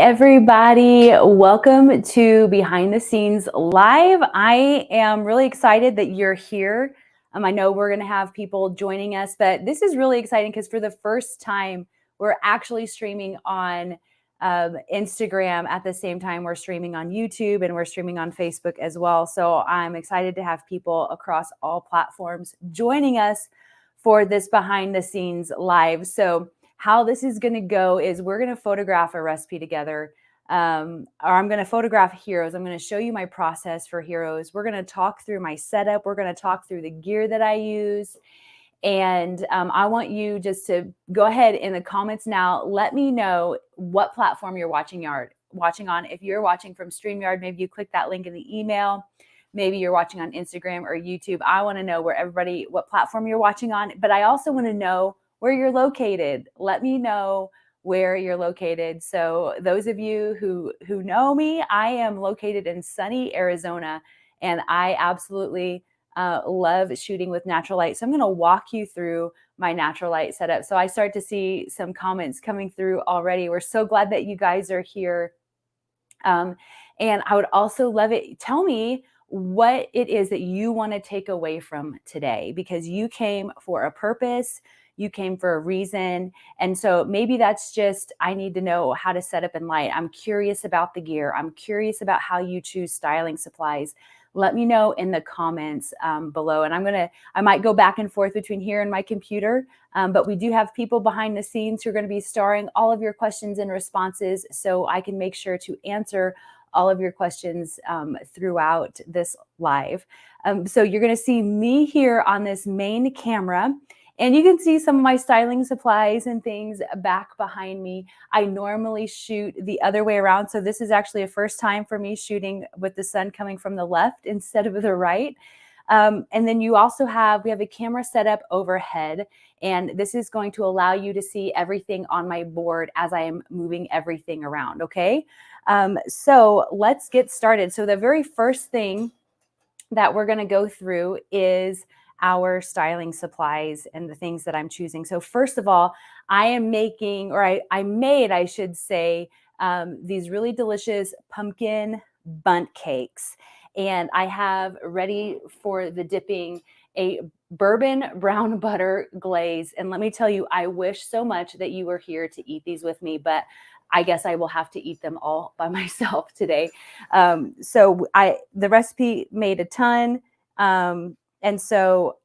everybody. Welcome to Behind the Scenes Live. I am really excited that you're here. I know we're going to have people joining us, but this is really exciting because for the first time, we're actually streaming on Instagram at the same time we're streaming on YouTube and we're streaming on Facebook as well. So I'm excited to have people across all platforms joining us for this Behind the Scenes Live. So how this is going to go is we're going to photograph a recipe together, or I'm going to photograph heroes. I'm going to show you my process for heroes. We're going to talk through my setup. We're going to talk through the gear that I use. And I want you just to go ahead in the comments now. Let me know what platform you're watching on. If you're watching from StreamYard, maybe you click that link in the email. Maybe you're watching on Instagram or YouTube. I want to know what platform you're watching on. But I also want to know where you're located. Let me know where you're located. So those of you who know me, I am located in sunny Arizona, and I absolutely love shooting with natural light. So I'm going to walk you through my natural light setup. So I start to see some comments coming through already. We're so glad that you guys are here. And I would also love it. Tell me what it is that you want to take away from today, because you came for a purpose. You came for a reason. And so maybe that's just, I need to know how to set up in light. I'm curious about the gear. I'm curious about how you choose styling supplies. Let me know in the comments below. And I might go back and forth between here and my computer, but we do have people behind the scenes who are going to be starring all of your questions and responses, so I can make sure to answer all of your questions throughout this live. So you're going to see me here on this main camera. And you can see some of my styling supplies and things back behind me. I normally shoot the other way around. So this is actually a first time for me shooting with the sun coming from the left instead of the right. And then we have a camera set up overhead. And this is going to allow you to see everything on my board as I am moving everything around, okay? So let's get started. So the very first thing that we're going to go through is our styling supplies and the things that I'm choosing. So first of all, I made, I should say, these really delicious pumpkin bundt cakes. And I have ready for the dipping a bourbon brown butter glaze. And let me tell you, I wish so much that you were here to eat these with me, but I guess I will have to eat them all by myself today. The recipe made a ton. And so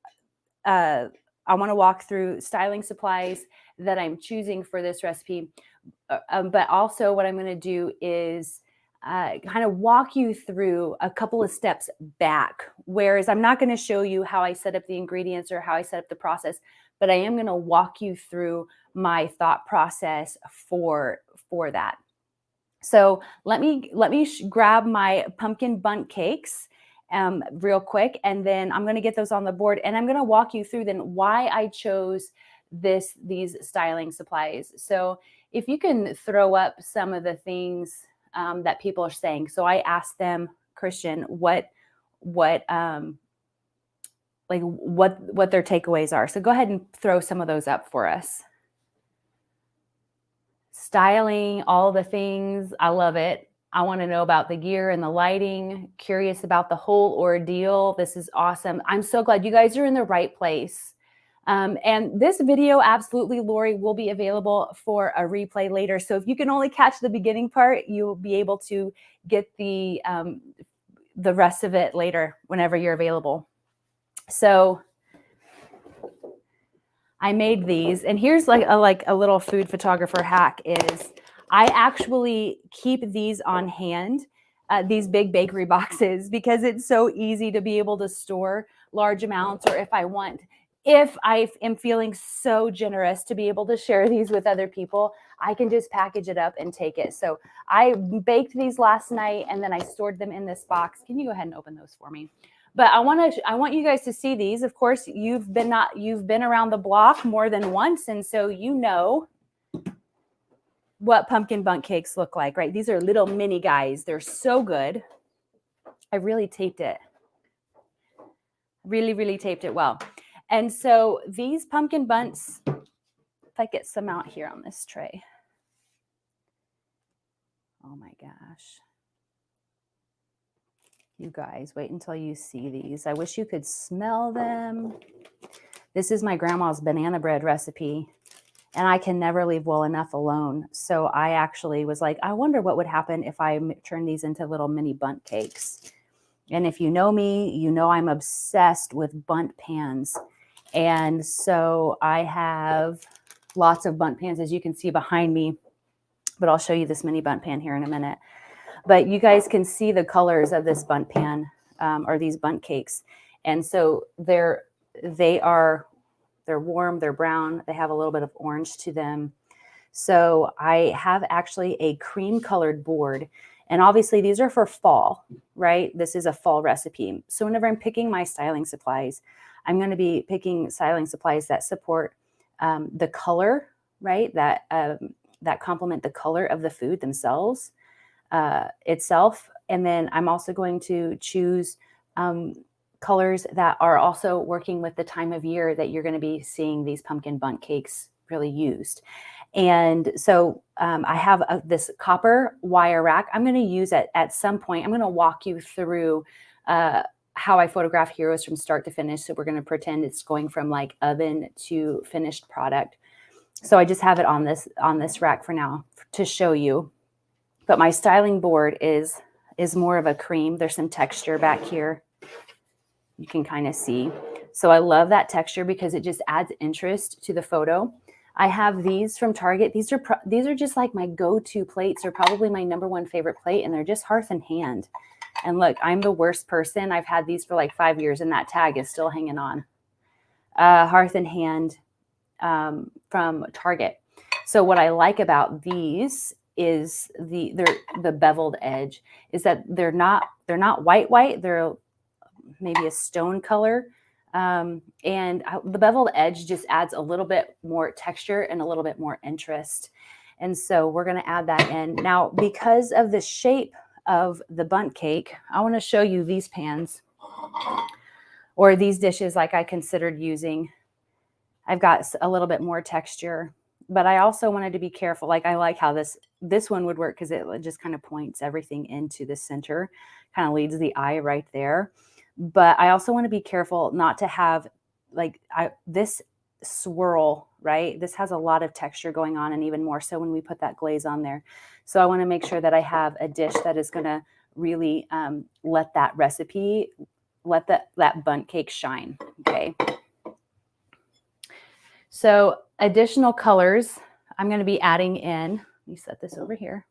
I want to walk through styling supplies that I'm choosing for this recipe. But also what I'm going to do is kind of walk you through a couple of steps back. Whereas I'm not going to show you how I set up the ingredients or how I set up the process, but I am going to walk you through my thought process for that. So let me grab my pumpkin bundt cakes real quick, and then I'm going to get those on the board, and I'm going to walk you through then why I chose these styling supplies. So if you can throw up some of the things that people are saying. So I asked them, Christian, what their takeaways are. So go ahead and throw some of those up for us. Styling, all the things, I love it. I want to know about the gear and the lighting, curious about the whole ordeal. This is awesome. I'm so glad you guys are in the right place. And this video, absolutely, Lori, will be available for a replay later. So if you can only catch the beginning part, you'll be able to get the rest of it later whenever you're available. So I made these, and here's like a little food photographer hack is I actually keep these on hand, these big bakery boxes, because it's so easy to be able to store large amounts, or if I am feeling so generous to be able to share these with other people, I can just package it up and take it. So I baked these last night, and then I stored them in this box. Can you go ahead and open those for me? But I want you guys to see these. Of course, you've been around the block more than once, and so you know what pumpkin bundt cakes look like, right? These are little mini guys. They're so good. I really taped it. Really taped it well. And so these pumpkin bundts, if I get some out here on this tray. Oh my gosh. You guys, wait until you see these. I wish you could smell them. This is my grandma's banana bread recipe, and I can never leave well enough alone. So I actually was like, I wonder what would happen if I turn these into little mini bundt cakes. And if you know me, you know I'm obsessed with bundt pans. And so I have lots of bundt pans, as you can see behind me, but I'll show you this mini bundt pan here in a minute. But you guys can see the colors of this bundt pan, or these bundt cakes. And so they're warm, they're brown, they have a little bit of orange to them. So I have actually a cream colored board. And obviously these are for fall, right? This is a fall recipe. So whenever I'm picking my styling supplies, I'm going to be picking styling supplies that support the color, right? That complement the color of the food themselves. Itself. And then I'm also going to choose colors that are also working with the time of year that you're going to be seeing these pumpkin bundt cakes really used. And so I have this copper wire rack I'm going to use at some point. I'm going to walk you through how I photograph heroes from start to finish. So we're going to pretend it's going from like oven to finished product. So I just have it on this rack for now to show you. But my styling board is more of a cream. There's some texture back here. You can kind of see. So I love that texture because it just adds interest to the photo. I have these from Target. These are just like my go-to plates, or probably my #1 favorite plate, and they're just Hearth and Hand. And look, I'm the worst person. I've had these for like 5 years, and that tag is still hanging on. Hearth and Hand from Target. So what I like about these is the beveled edge is that they're not white. They're maybe a stone color. And the beveled edge just adds a little bit more texture and a little bit more interest. And so we're going to add that in. Now, because of the shape of the bundt cake, I want to show you these pans or these dishes like I considered using. I've got a little bit more texture, but I also wanted to be careful. Like I like how this one would work because it just kind of points everything into the center, kind of leads the eye right there. But I also want to be careful not to have like this swirl, right? This has a lot of texture going on, and even more so when we put that glaze on there. So I want to make sure that I have a dish that is going to really let that recipe, let that bundt cake shine, okay? So additional colors I'm going to be adding in, let me set this over here,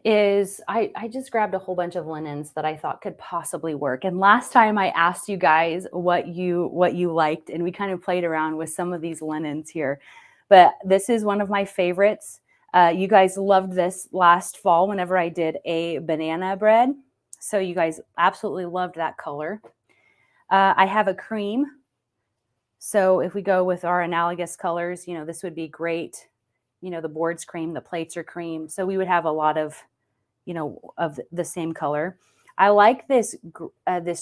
is I just grabbed a whole bunch of linens that I thought could possibly work. And last time I asked you guys what you liked, and we kind of played around with some of these linens here. But this is one of my favorites. You guys loved this last fall whenever I did a banana bread. So you guys absolutely loved that color. I have a cream. So if we go with our analogous colors, you know, this would be great. You know, the board's cream, the plates are cream. So we would have a lot of, you know, of the same color. I like this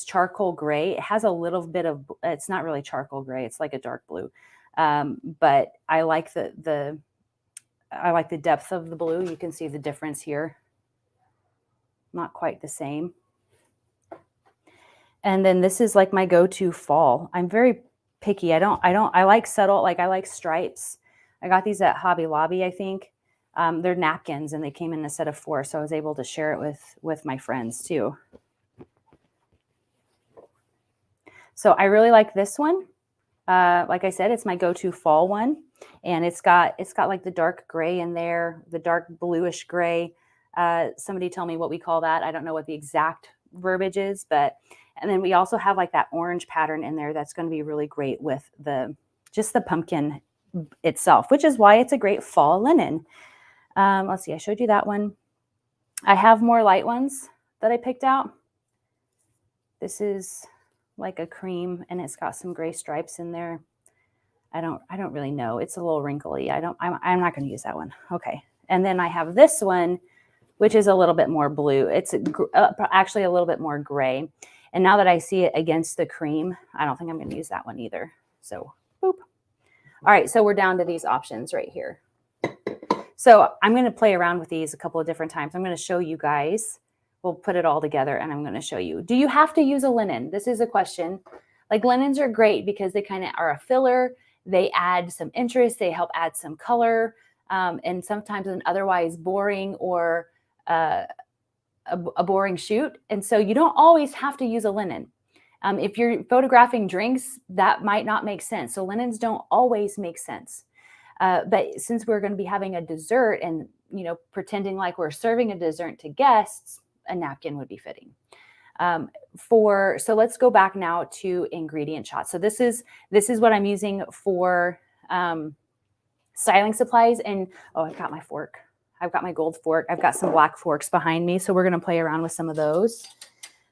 charcoal gray. It has a little bit of, it's not really charcoal gray. It's like a dark blue. But I like the depth of the blue. You can see the difference here. Not quite the same. And then this is like my go-to fall. I'm very picky. I like subtle, like I like stripes. I got these at Hobby Lobby, I think. They're napkins, and they came in a set of 4, so I was able to share it with my friends too. So I really like this one. Like I said, it's my go-to fall one, and it's got like the dark gray in there, the dark bluish gray. Somebody tell me what we call that. I don't know what the exact verbiage is, and then we also have like that orange pattern in there that's going to be really great with just the pumpkin itself, which is why it's a great fall linen. Let's see, I showed you that one. I have more light ones that I picked out. This is like a cream, and it's got some gray stripes in there. I don't really know. It's a little wrinkly. I'm not going to use that one. Okay. And then I have this one, which is a little bit more blue. It's actually a little bit more gray. And now that I see it against the cream, I don't think I'm going to use that one either. So, boop. All right, so we're down to these options right here. So I'm going to play around with these a couple of different times. I'm going to show you guys. We'll put it all together and I'm going to show you. Do you have to use a linen? This is a question. Like linens are great because they kind of are a filler. They add some interest. They help add some color. And sometimes an otherwise boring or a boring shoot. And so you don't always have to use a linen. If you're photographing drinks, that might not make sense. So linens don't always make sense. But since we're going to be having a dessert and, pretending like we're serving a dessert to guests, a napkin would be fitting. So let's go back now to ingredient shots. So this is what I'm using for styling supplies. And I've got my fork. I've got my gold fork. I've got some black forks behind me. So we're going to play around with some of those.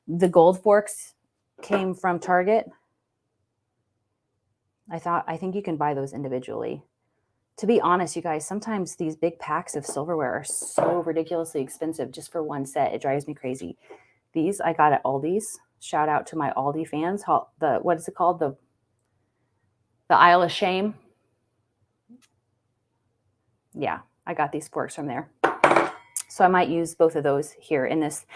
The gold forks came from Target. I think you can buy those individually. To be honest, you guys, sometimes these big packs of silverware are so ridiculously expensive just for one set. It drives me crazy. These I got at Aldi's. Shout out to my Aldi fans. What is it called? The Isle of Shame. Yeah, I got these forks from there. So I might use both of those here in this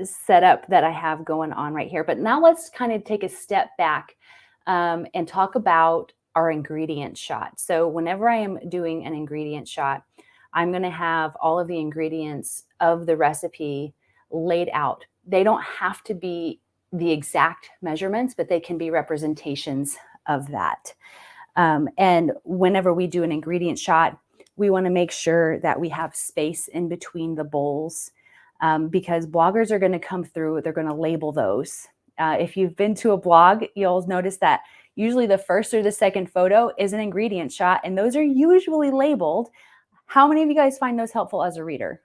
setup that I have going on right here. But now let's kind of take a step back and talk about our ingredient shot. So whenever I am doing an ingredient shot, I'm going to have all of the ingredients of the recipe laid out. They don't have to be the exact measurements, but they can be representations of that. And whenever we do an ingredient shot, we want to make sure that we have space in between the bowls because bloggers are going to come through. They're going to label those. If you've been to a blog, you'll notice that usually the first or the second photo is an ingredient shot, and those are usually labeled. How many of you guys find those helpful as a reader?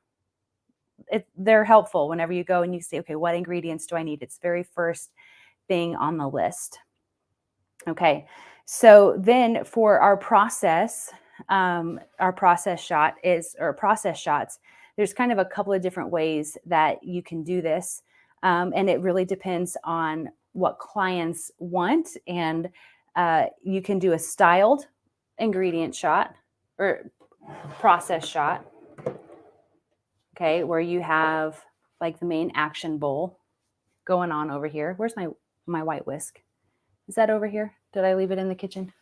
They're helpful whenever you go and you say, okay, what ingredients do I need? It's the very first thing on the list. Okay, so then for our process shots, there's kind of a couple of different ways that you can do this. And it really depends on what clients want. And you can do a styled ingredient shot or process shot. Okay, where you have like the main action bowl going on over here. Where's my white whisk? Is that over here? Did I leave it in the kitchen?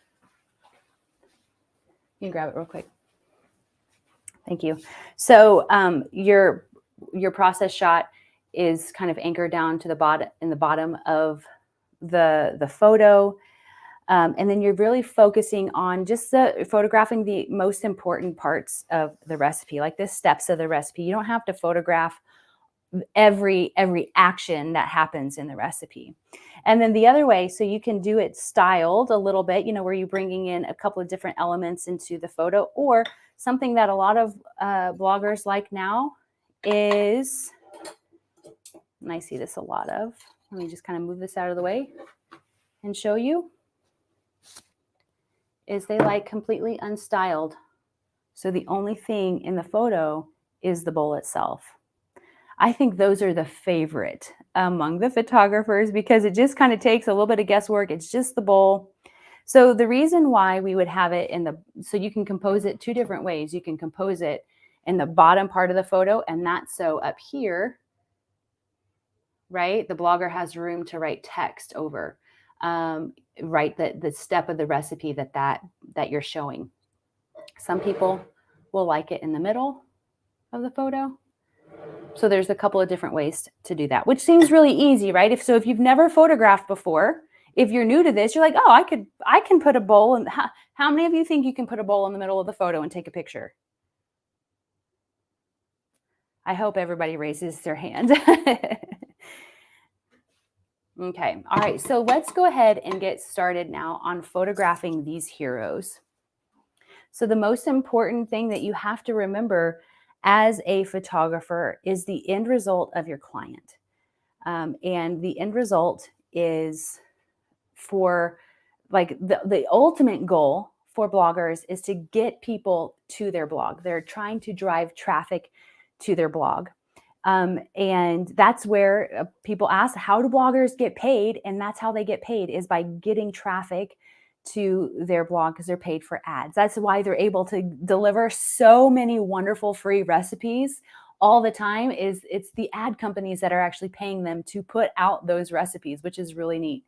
You can grab it real quick. Thank you. So your process shot is kind of anchored down to the bottom of the photo. And then you're really focusing on just photographing the most important parts of the recipe, like the steps of the recipe. You don't have to photograph every action that happens in the recipe. And then the other way, so you can do it styled a little bit, where you're bringing in a couple of different elements into the photo, or something that a lot of bloggers like now is, and I see this a lot of, let me just kind of move this out of the way and show you, is they like completely unstyled. So the only thing in the photo is the bowl itself. I think those are the favorite among the photographers because it just kind of takes a little bit of guesswork. It's just the bowl. So the reason why we would have it so you can compose it two different ways. You can compose it in the bottom part of the photo, and that's so up here, right? The blogger has room to write text over, write the step of the recipe that you're showing. Some people will like it in the middle of the photo. So there's a couple of different ways to do that, which seems really easy, right? If you've never photographed before, if you're new to this, you're like, oh, I can put a bowl in. How many of you think you can put a bowl in the middle of the photo and take a picture? I hope everybody raises their hand. Okay, all right, so let's go ahead and get started now on photographing these heroes. So the most important thing that you have to remember as a photographer is the end result of your client. And the end result is for like the ultimate goal for bloggers is to get people to their blog. They're trying to drive traffic to their blog. And that's where people ask, how do bloggers get paid? And that's how they get paid, is by getting traffic to their blog because they're paid for ads. That's why they're able to deliver so many wonderful free recipes all the time. Is it's the ad companies that are actually paying them to put out those recipes, which is really neat.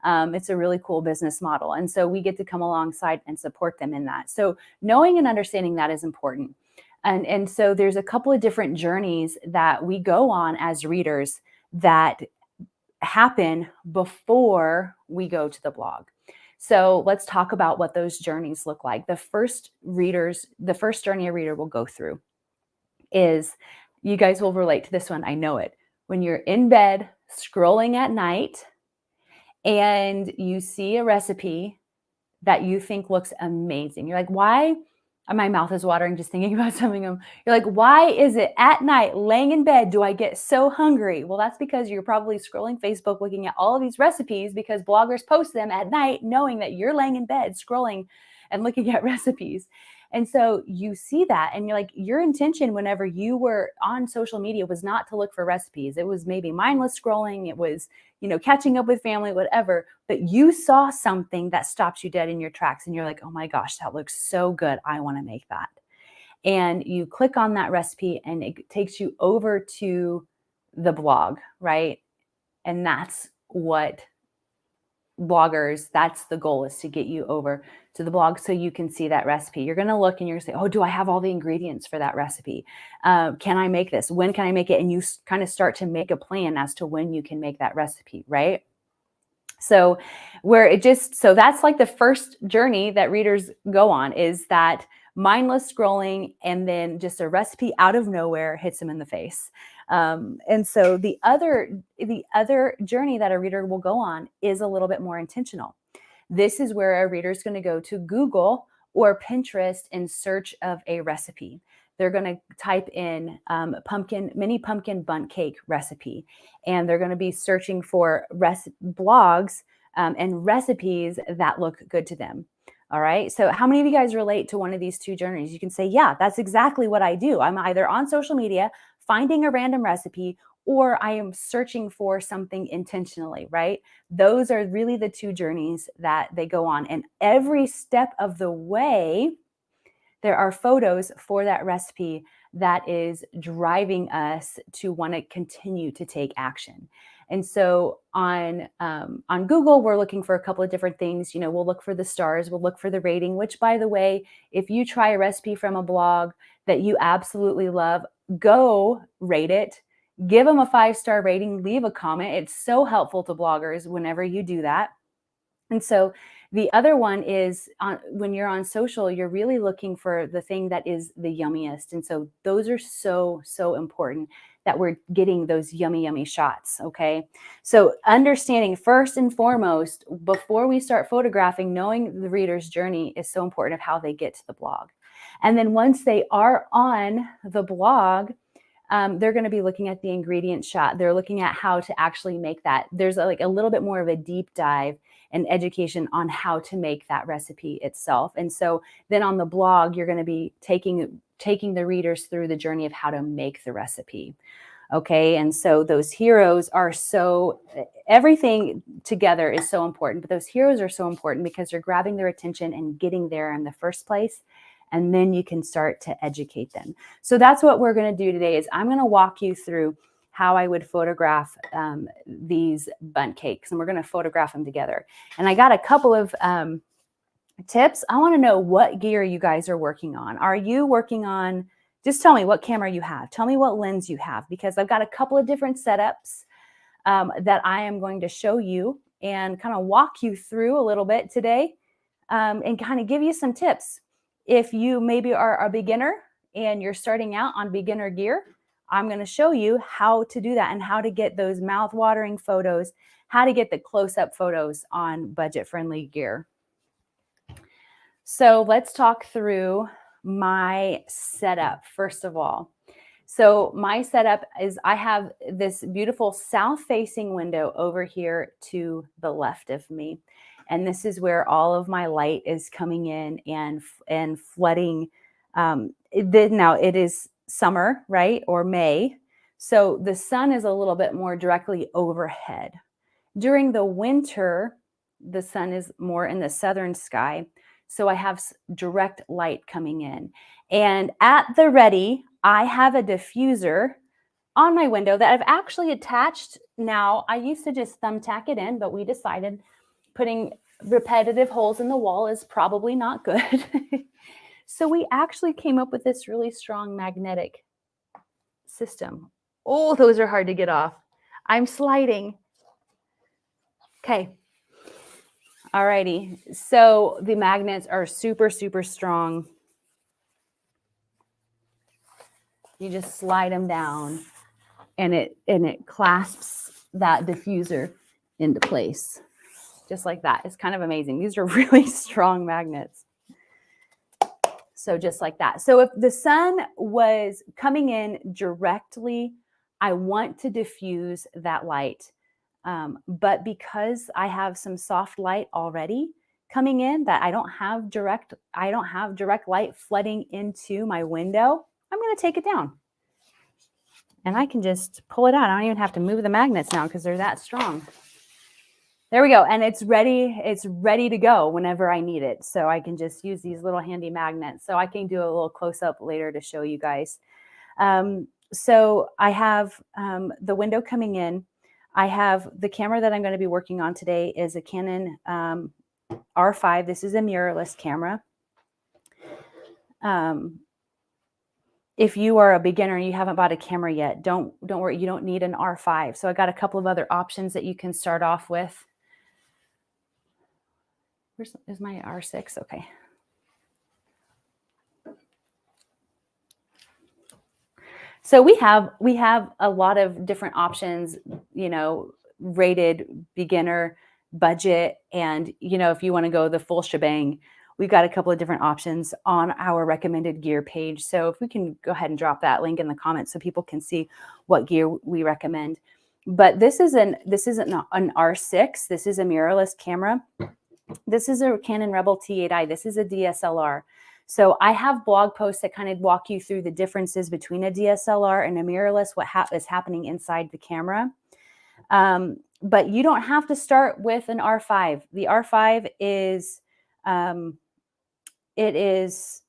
It's a really cool business model. And so we get to come alongside and support them in that. So knowing and understanding that is important. And so there's a couple of different journeys that we go on as readers that happen before we go to the blog. So let's talk about what those journeys look like. The first journey a reader will go through is, you guys will relate to this one, I know it. When you're in bed scrolling at night and you see a recipe that you think looks amazing. You're like, why? My mouth is watering just thinking about some of them. You're like, why is it at night, laying in bed, do I get so hungry? Well, that's because you're probably scrolling Facebook, looking at all of these recipes because bloggers post them at night, knowing that you're laying in bed, scrolling and looking at recipes. And so you see that and you're like, your intention whenever you were on social media was not to look for recipes. It was maybe mindless scrolling. It was, catching up with family, whatever, but you saw something that stops you dead in your tracks. And you're like, oh my gosh, that looks so good. I want to make that. And you click on that recipe and it takes you over to the blog, right? And that's what bloggers, that's the goal, is to get you over to the blog so you can see that recipe. You're going to look and you're going to say, oh, do I have all the ingredients for that recipe? Can I make this? When can I make it? And you kind of start to make a plan as to when you can make that recipe, right? So so that's like the first journey that readers go on, is that mindless scrolling, and then just a recipe out of nowhere hits them in the face. And so the other journey that a reader will go on is a little bit more intentional. This is where a reader is going to go to Google or Pinterest in search of a recipe. They're going to type in mini pumpkin bundt cake recipe, and they're going to be searching for blogs and recipes that look good to them. All right. So how many of you guys relate to one of these two journeys? You can say, yeah, that's exactly what I do. I'm either on social media finding a random recipe, or I am searching for something intentionally, right? Those are really the two journeys that they go on. And every step of the way, there are photos for that recipe that is driving us to want to continue to take action. And so on Google, we're looking for a couple of different things. We'll look for the stars, we'll look for the rating, which, by the way, if you try a recipe from a blog that you absolutely love, go rate it, give them a 5-star rating, leave a comment. It's so helpful to bloggers whenever you do that. And so the other one is when you're on social, you're really looking for the thing that is the yummiest. And so those are so, so important, that we're getting those yummy, yummy shots. Okay. So understanding first and foremost, before we start photographing, knowing the reader's journey is so important of how they get to the blog. And then once they are on the blog, they're going to be looking at the ingredient shot. They're looking at how to actually make that. There's a little bit more of a deep dive and education on how to make that recipe itself. And so then on the blog, you're going to be taking the readers through the journey of how to make the recipe. Okay. And so those heroes are everything together is so important, but those heroes are so important because you're grabbing their attention and getting there in the first place. And then you can start to educate them. So that's what we're going to do today. Is I'm going to walk you through how I would photograph these bundt cakes, and we're going to photograph them together. And I got a couple of tips. I want to know what gear you guys are working on. Are you working on, just tell me what camera you have. Tell me what lens you have, because I've got a couple of different setups that I am going to show you and kind of walk you through a little bit today and kind of give you some tips. If you maybe are a beginner and you're starting out on beginner gear, I'm going to show you how to do that and how to get those mouth-watering photos, how to get the close-up photos on budget-friendly gear. So let's talk through my setup first of all. So my setup is I have this beautiful south-facing window over here to the left of me. And this is where all of my light is coming in and flooding. Now it is summer, right? Or May. So the sun is a little bit more directly overhead. During the winter, the sun is more in the southern sky. So I have direct light coming in. And at the ready, I have a diffuser on my window that I've actually attached now. I used to just thumbtack it in, but we decided putting repetitive holes in the wall is probably not good. So we actually came up with this really strong magnetic system. Oh, those are hard to get off. I'm sliding. Okay. All righty. So the magnets are super, super strong. You just slide them down and it clasps that diffuser into place. Just like that. It's kind of amazing. These are really strong magnets. So just like that. So if the sun was coming in directly, I want to diffuse that light. But because I have some soft light already coming in that I don't have direct light flooding into my window, I'm going to take it down. And I can just pull it out. I don't even have to move the magnets now because they're that strong. There we go. And it's ready to go whenever I need it. So I can just use these little handy magnets. So I can do a little close up later to show you guys. So I have the window coming in. I have the camera that I'm going to be working on today is a Canon R5. This is a mirrorless camera. If you are a beginner and you haven't bought a camera yet, don't worry. You don't need an R5. So I got a couple of other options that you can start off with. Is my R6? Okay. So we have a lot of different options, you know, rated, beginner, budget, and you know, if you want to go the full shebang, we've got a couple of different options on our recommended gear page. So if we can go ahead and drop that link in the comments so people can see what gear we recommend. But this isn't an R6. This is a mirrorless camera. This is a Canon Rebel T8i. This is a DSLR. So I have blog posts that kind of walk you through the differences between a DSLR and a mirrorless, what is happening inside the camera. But you don't have to start with an R5. The R5 is, it's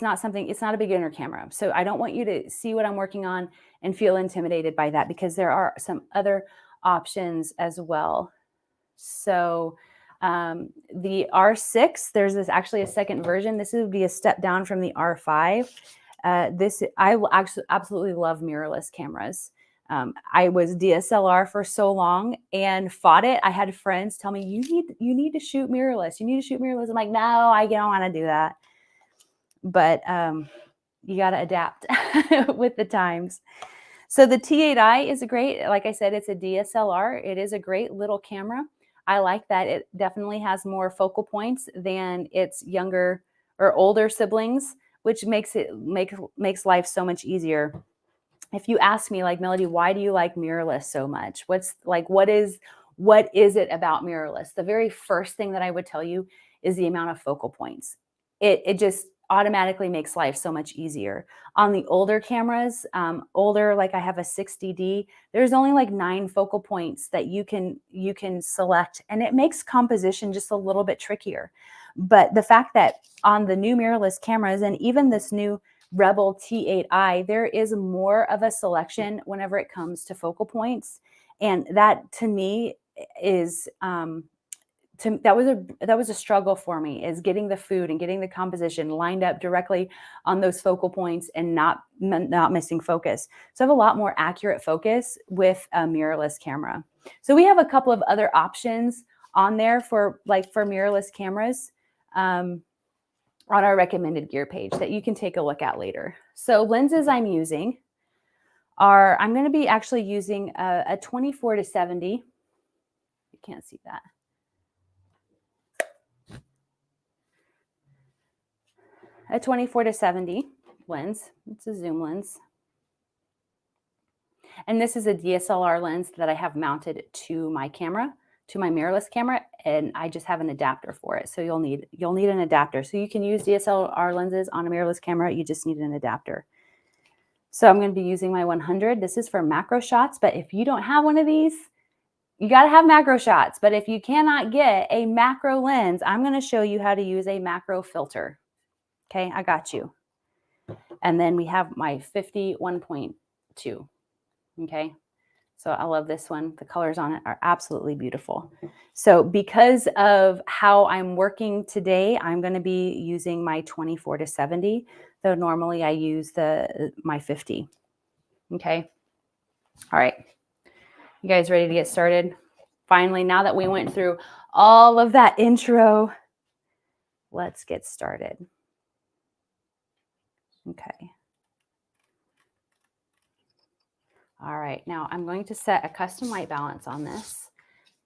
not a beginner camera. So I don't want you to see what I'm working on and feel intimidated by that because there are some other options as well. So the R6, there's actually a second version. This would be a step down from the R5. I will actually absolutely love mirrorless cameras. I was DSLR for so long and fought it. I had friends tell me, you need to shoot mirrorless. You need to shoot mirrorless. I'm like, no, I don't want to do that. But you got to adapt with the times. So the T8i is like I said, it's a DSLR. It is a great little camera. I like that it definitely has more focal points than its younger or older siblings, which makes life so much easier. If you ask me, like, Melody, why do you like mirrorless so much? What is it about mirrorless? The very first thing that I would tell you is the amount of focal points. It just automatically makes life so much easier. On the older cameras, like I have a 6DD, there's only like 9 focal points that you can select, and it makes composition just a little bit trickier. But the fact that on the new mirrorless cameras and even this new Rebel T8i, there is more of a selection whenever it comes to focal points, and that to me is that was a struggle for me, is getting the food and getting the composition lined up directly on those focal points and not missing focus. So I have a lot more accurate focus with a mirrorless camera. So we have a couple of other options on there for mirrorless cameras on our recommended gear page that you can take a look at later. So lenses I'm using I'm going to be actually using a 24-70. You can't see that. A 24-70 lens. It's a zoom lens. And this is a DSLR lens that I have mounted to my camera, to my mirrorless camera, and I just have an adapter for it. So you'll need an adapter. So you can use DSLR lenses on a mirrorless camera, you just need an adapter. So I'm going to be using my 100. This is for macro shots, but if you don't have one of these, You got to have macro shots, but if you cannot get a macro lens, I'm going to show you how to use a macro filter. Okay, I got you. And then we have my 51.2. Okay, so I love this one. The colors on it are absolutely beautiful. So because of how I'm working today, I'm going to be using my 24-70, though normally I use my 50. Okay, all right. You guys ready to get started? Finally, now that we went through all of that intro, let's get started. Okay. All right, now I'm going to set a custom white balance on this.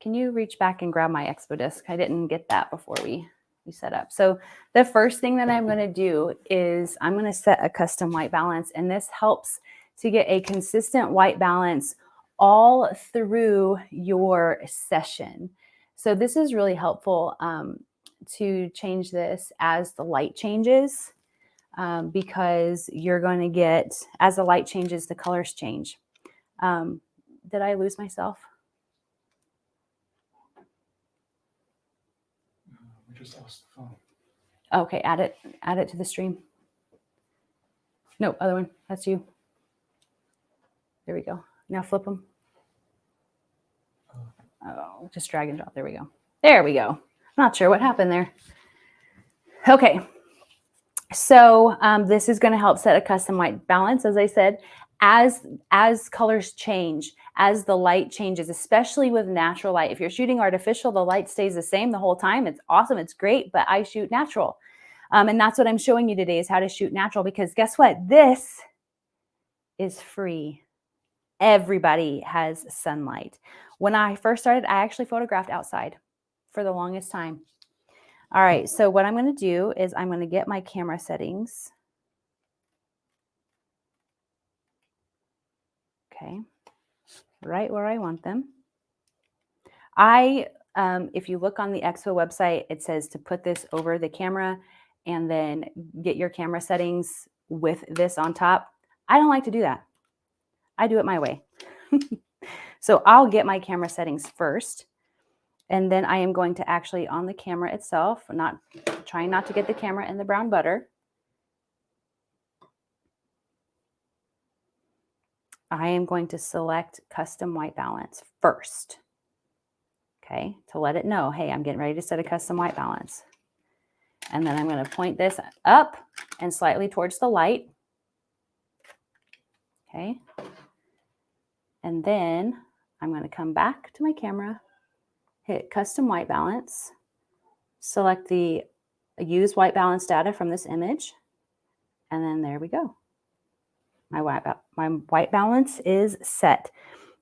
Can you reach back and grab my Expo disc? I didn't get that before we set up. So the first thing that I'm going to do is I'm going to set a custom white balance, and this helps to get a consistent white balance all through your session. So this is really helpful to change this as the light changes, because you're going to get, as the light changes, the colors change. Did I lose myself? We just lost the phone. Okay, add it to the stream. No, other one. That's you. There we go. Now flip them. Oh, just drag and drop. There we go. There we go. Not sure what happened there. Okay. So this is going to help set a custom white balance, as I said, as colors change, as the light changes, especially with natural light. If you're shooting artificial, the light stays the same the whole time. It's awesome. It's great, but I shoot natural. And that's what I'm showing you today, is how to shoot natural, because guess what? This is free. Everybody has sunlight. When I first started, I actually photographed outside for the longest time. All right, so what I'm going to do is I'm going to get my camera settings. Okay, right where I want them. If you look on the Expo website, it says to put this over the camera and then get your camera settings with this on top. I don't like to do that. I do it my way. So I'll get my camera settings first, and then I am going to actually, on the camera itself, trying not to get the camera in the brown butter, I am going to select custom white balance first. Okay, to let it know, hey, I'm getting ready to set a custom white balance. And then I'm going to point this up and slightly towards the light. Okay. And then I'm going to come back to my camera, hit custom white balance, select the use white balance data from this image, and then there we go. My white balance is set.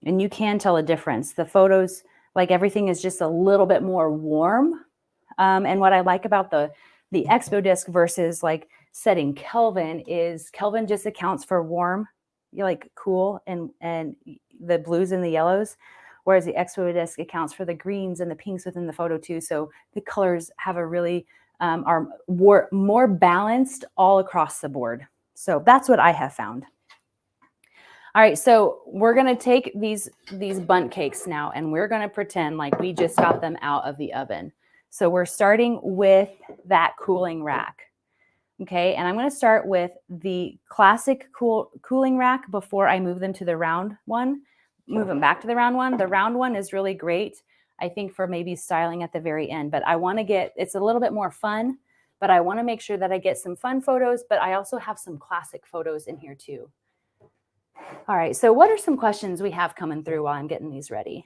And you can tell a difference. The photos, like everything is just a little bit more warm. And what I like about the Expo disc versus like setting Kelvin is Kelvin just accounts for warm, like cool, and the blues and the yellows, whereas the Expo disc accounts for the greens and the pinks within the photo too. So the colors have a really are more balanced all across the board. So that's what I have found. All right, so we're going to take these bundt cakes now, and we're going to pretend like we just got them out of the oven. So we're starting with that cooling rack. Okay, and I'm going to start with the classic cooling rack before I move them to the round one. Move them back to the round one. The round one is really great, I think, for maybe styling at the very end. But I want to it's a little bit more fun, but I want to make sure that I get some fun photos, but I also have some classic photos in here too. All right, so what are some questions we have coming through while I'm getting these ready?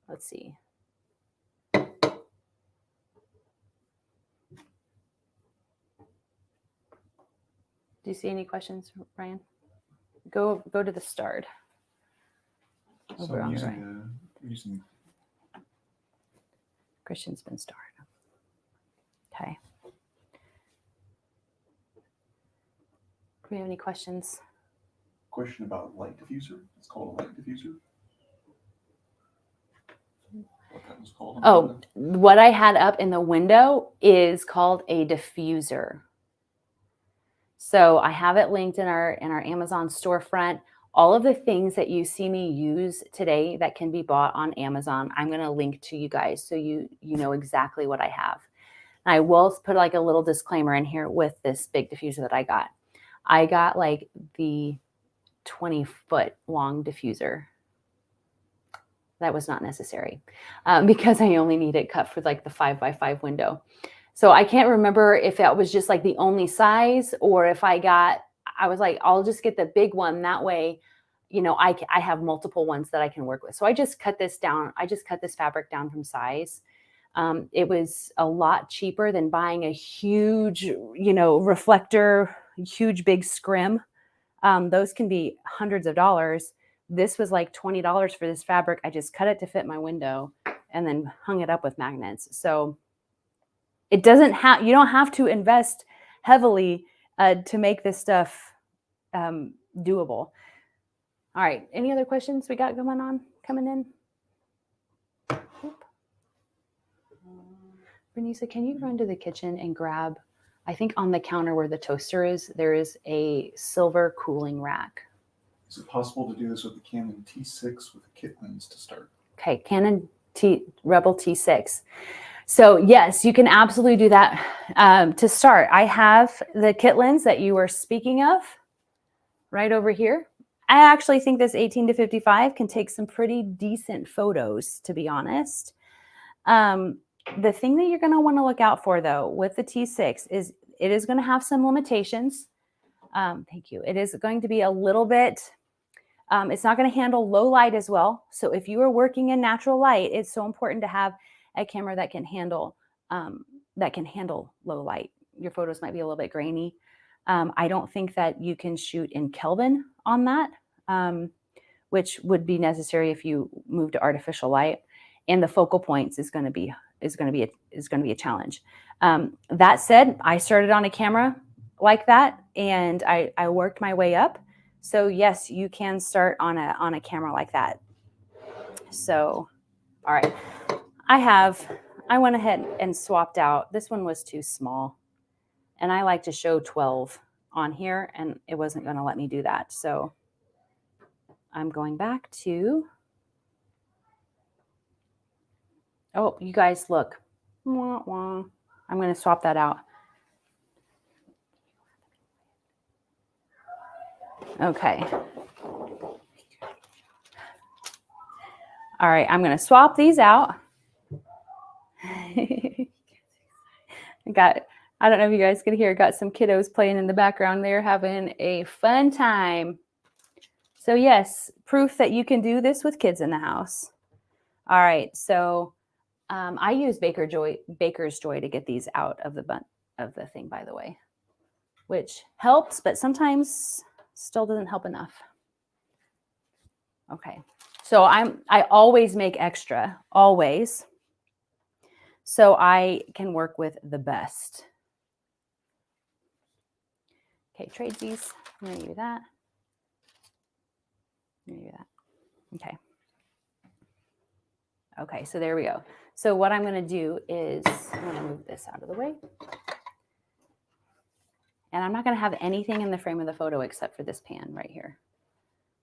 Let's see. Do you see any questions, Ryan? Go to the start. So I'm using Christian's been starred. Okay. Do we have any questions? Question about light diffuser. It's called a light diffuser. What that was called? Oh, what I had up in the window is called a diffuser. So I have it linked in our Amazon storefront. All of the things that you see me use today that can be bought on Amazon, I'm going to link to you guys so you know exactly what I have. And I will put like a little disclaimer in here with this big diffuser that I got. I got like the 20-foot long diffuser. That was not necessary because I only need it cut for like the 5x5 window. So I can't remember if that was just like the only size or if I was like, I'll just get the big one. That way, you know, I have multiple ones that I can work with. So I just cut this down. I just cut this fabric down from size. It was a lot cheaper than buying a huge, you know, reflector, huge big scrim. Those can be hundreds of dollars. This was like $20 for this fabric. I just cut it to fit my window and then hung it up with magnets. So it doesn't have, you don't have to invest heavily to make this stuff doable. All right. Any other questions we got coming in? Renisa, can you run to the kitchen and grab, I think on the counter where the toaster is, there is a silver cooling rack. Is it possible to do this with the Canon T6 with the kit lens to start? Okay, Canon Rebel T6. So yes, you can absolutely do that to start. I have the kit lens that you were speaking of right over here. I actually think this 18 to 55 can take some pretty decent photos, to be honest. The thing that you're going to want to look out for, though, with the T6 is it is going to have some limitations. Thank you. It is going to be a little bit, it's not going to handle low light as well. So if you are working in natural light, it's so important to have a camera that can handle low light. Your photos might be a little bit grainy. I don't think that you can shoot in Kelvin on that, which would be necessary if you move to artificial light. And the focal points is going to be a challenge. That said, I started on a camera like that, and I worked my way up. So yes, you can start on a camera like that. So, all right, I went ahead and swapped out. This one was too small, and I like to show 12 on here, and it wasn't going to let me do that. So I'm going back to. Oh, you guys, look. Wah, wah. I'm going to swap that out. Okay. All right, I'm going to swap these out. I don't know if you guys could hear, got some kiddos playing in the background. They're having a fun time. So yes, proof that you can do this with kids in the house. All right, so I use Baker's Joy to get these out of the thing, by the way, which helps, but sometimes still doesn't help enough. Okay, so I always make extra, always, so I can work with the best. Okay, trade these. I'm gonna give you that. I'm gonna give you that. Okay. Okay, so there we go. So what I'm going to do is I'm going to move this out of the way. And I'm not going to have anything in the frame of the photo except for this pan right here.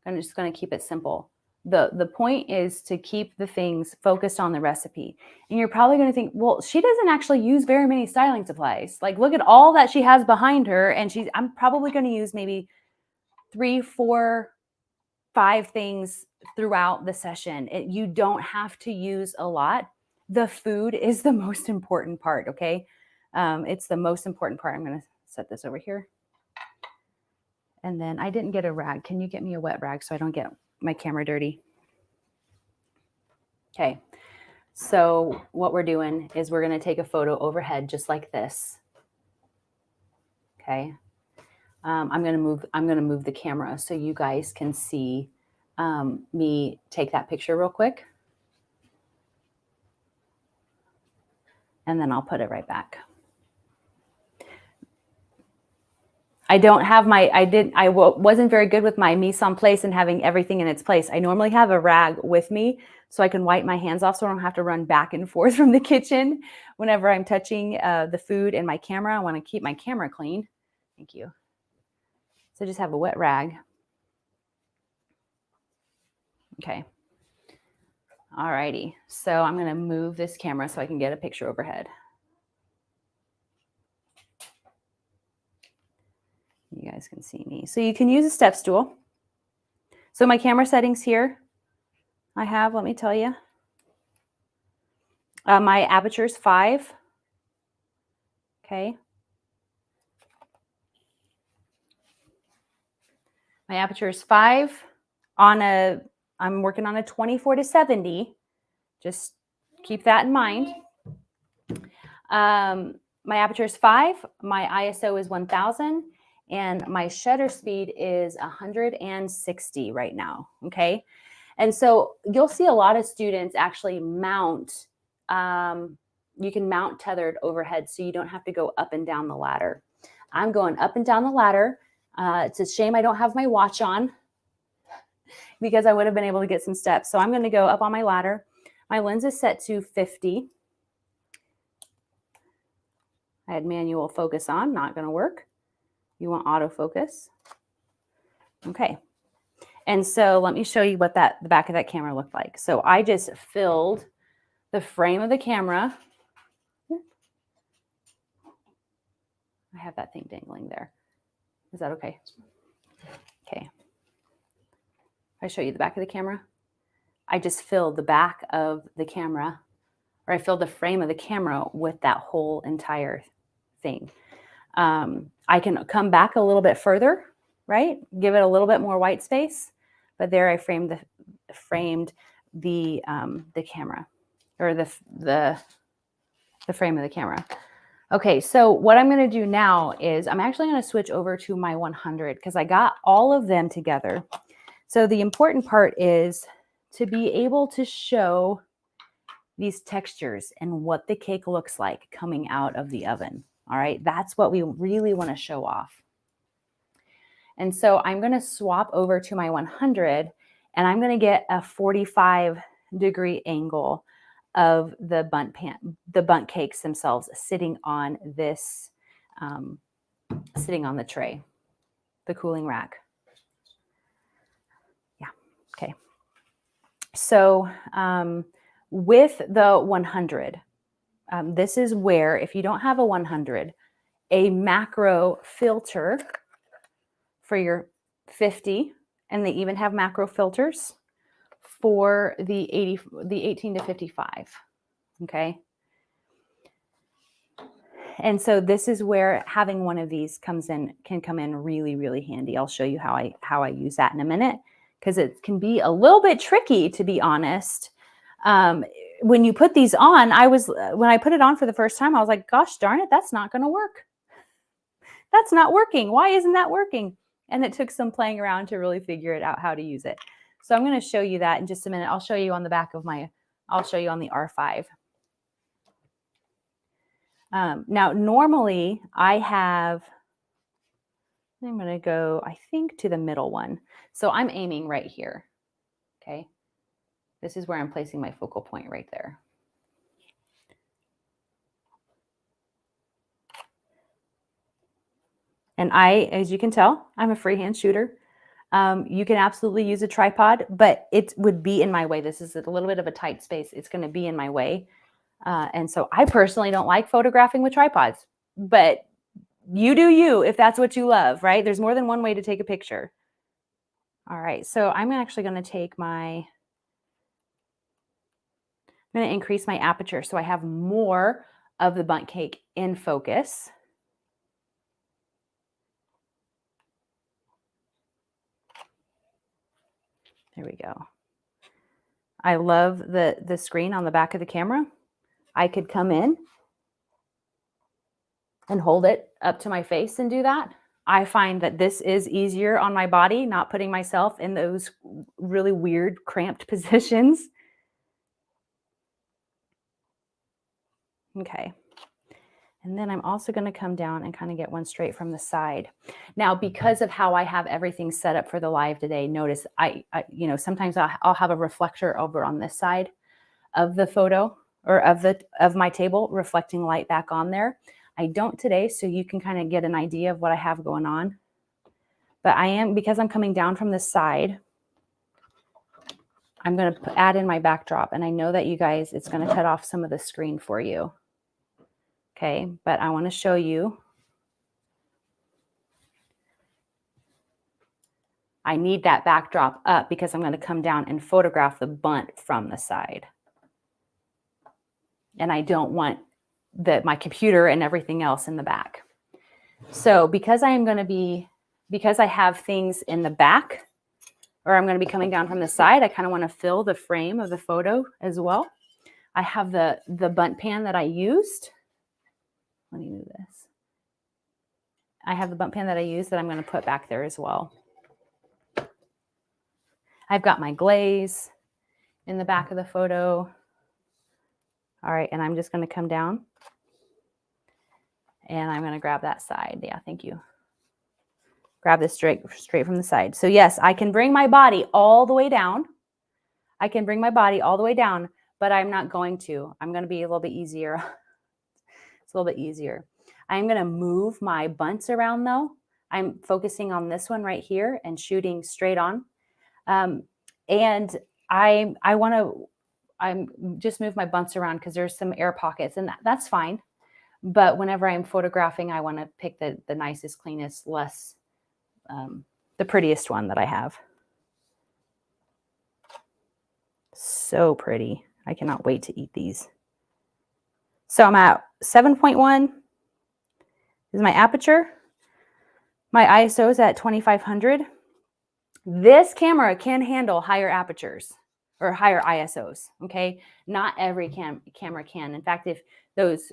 I'm just going to keep it simple. The point is to keep the things focused on the recipe. And you're probably going to think, well, she doesn't actually use very many styling supplies. Like, look at all that she has behind her. And I'm probably going to use maybe 3, 4, 5 things throughout the session. You don't have to use a lot. The food is the most important part, okay? It's the most important part. I'm going to set this over here. And then I didn't get a rag. Can you get me a wet rag so I don't get my camera dirty? Okay, so what we're doing is we're going to take a photo overhead just like this. Okay, I'm going to move the camera so you guys can see me take that picture real quick. And then I'll put it right back. I don't have I wasn't very good with my mise en place and having everything in its place. I normally have a rag with me so I can wipe my hands off so I don't have to run back and forth from the kitchen whenever I'm touching the food and my camera. I want to keep my camera clean. Thank you. So just have a wet rag. Okay. All righty. So I'm going to move this camera so I can get a picture overhead. You guys can see me. So you can use a step stool. So my camera settings here, I have, let me tell you, my aperture is 5. Okay. My aperture is 5 I'm working on a 24-70. Just keep that in mind. My aperture is 5. My ISO is 1000. And my shutter speed is 160 right now. Okay. And so you'll see a lot of students actually mount. You can mount tethered overhead so you don't have to go up and down the ladder. I'm going up and down the ladder. It's a shame I don't have my watch on because I would have been able to get some steps. So I'm going to go up on my ladder. My lens is set to 50. I had manual focus on, not going to work. You want autofocus. Okay. And so let me show you what the back of that camera looked like. So I just filled the frame of the camera. I have that thing dangling there. Is that okay? Okay. I show you the back of the camera. I just filled the back of the camera, or I filled the frame of the camera with that whole entire thing. I can come back a little bit further, right? Give it a little bit more white space, but there I framed the camera, or the frame of the camera. Okay, so what I'm going to do now is I'm actually going to switch over to my 100 because I got all of them together. So the important part is to be able to show these textures and what the cake looks like coming out of the oven. All right, that's what we really want to show off. And so I'm going to swap over to my 100 and I'm going to get a 45-degree angle of the bundt cakes themselves sitting on this, sitting on the tray, the cooling rack. Yeah, okay. So with the 100, this is where, if you don't have a 100, a macro filter for your 50, and they even have macro filters for the 18 to 55. Okay. And so this is where having one of these can come in really, really handy. I'll show you how I use that in a minute, because it can be a little bit tricky, to be honest. When you put these on, when I put it on for the first time, I was like, gosh darn it, that's not going to work. That's not working. Why isn't that working? And it took some playing around to really figure it out how to use it. So I'm going to show you that in just a minute. I'll show you on the back of I'll show you on the R5. Now, normally I'm going to go, I think, to the middle one. So I'm aiming right here. Okay. This is where I'm placing my focal point right there. And as you can tell, I'm a freehand shooter. You can absolutely use a tripod, but it would be in my way. This is a little bit of a tight space. It's going to be in my way. And so I personally don't like photographing with tripods, but you do you if that's what you love, right? There's more than one way to take a picture. All right, so I'm actually going to I'm going to increase my aperture so I have more of the bundt cake in focus. There we go. I love the screen on the back of the camera. I could come in and hold it up to my face and do that. I find that this is easier on my body, not putting myself in those really weird cramped positions. Okay. And then I'm also going to come down and kind of get one straight from the side. Now, because of how I have everything set up for the live today, notice I sometimes I'll have a reflector over on this side of the photo, or of my table, reflecting light back on there. I don't today, so you can kind of get an idea of what I have going on. But because I'm coming down from the side, I'm going to add in my backdrop, and I know that you guys, it's going to cut off some of the screen for you. Okay, but I want to show you. I need that backdrop up because I'm going to come down and photograph the bunt from the side. And I don't want my computer and everything else in the back. So because I have things in the back, or I'm going to be coming down from the side, I kind of want to fill the frame of the photo as well. I have the bunt pan that I used. Let me move this. I have the bunt pan that I used that I'm going to put back there as well. I've got my glaze in the back of the photo. All right, and I'm just going to come down and I'm going to grab that side. Yeah, thank you. Grab this straight from the side. So yes, I can bring my body all the way down. I can bring my body all the way down, but I'm not going to. I'm going to be a little bit easier. It's a little bit easier. I'm going to move my bunts around though. I'm focusing on this one right here and shooting straight on. And I want to just move my bunts around because there's some air pockets, and that's fine. But whenever I'm photographing, I want to pick the nicest, cleanest, less, the prettiest one that I have. So pretty. I cannot wait to eat these. So I'm at 7.1 is my aperture. My ISO is at 2500. This camera can handle higher apertures or higher ISOs, okay? Not every camera can. In fact, if